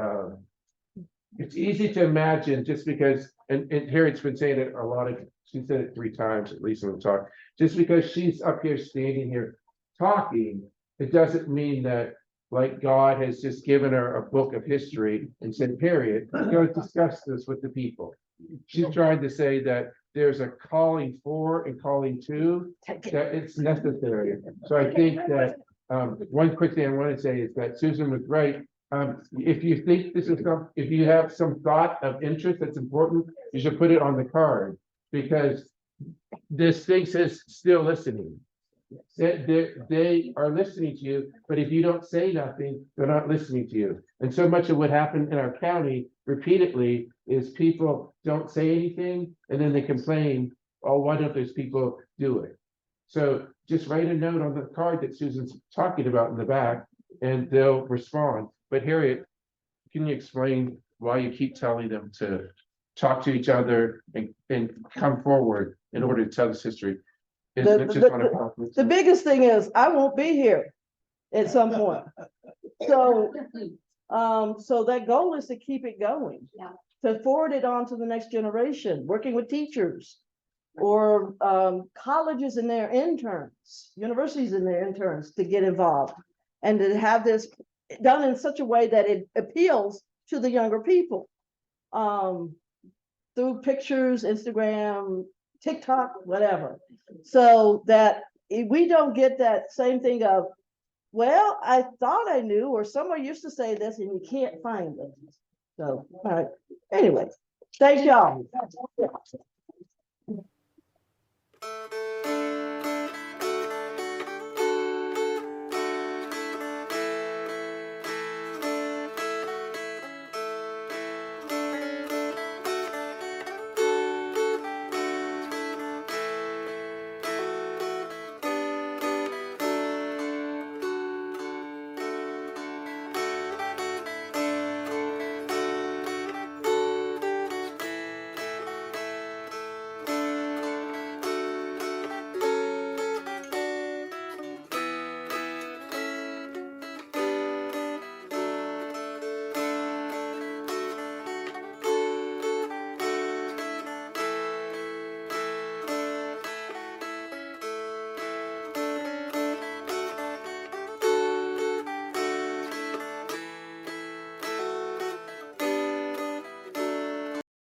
H: it's easy to imagine, just because, and Harriet's been saying it a lot of, she said it 3 times at least in the talk, just because she's up here standing here talking, it doesn't mean that, like, God has just given her a book of history and said, Harriet, go discuss this with the people. She's trying to say that there's a calling for and calling to, that it's necessary. So I think that one quick thing I want to say is that Susan was right. If you think this is if you have some thought of interest that's important, you should put it on the card, because this thing says still listening. They are listening to you, but if you don't say nothing, they're not listening to you. And so much of what happened in our county repeatedly is people don't say anything, and then they complain, oh, why don't those people do it? So just write a note on the card that Susan's talking about in the back, and they'll respond. But Harriet, can you explain why you keep telling them to talk to each other and come forward in order to tell this history?
E: The biggest thing is I won't be here at some point. So so that goal is to keep it going, to forward it on to the next generation, working with teachers or colleges and their interns, universities and their interns, to get involved and to have this done in such a way that it appeals to the younger people through pictures, Instagram, TikTok, whatever, so that we don't get that same thing of, well, I thought I knew, or someone used to say this and you can't find it. So, all right. Anyway, thank y'all.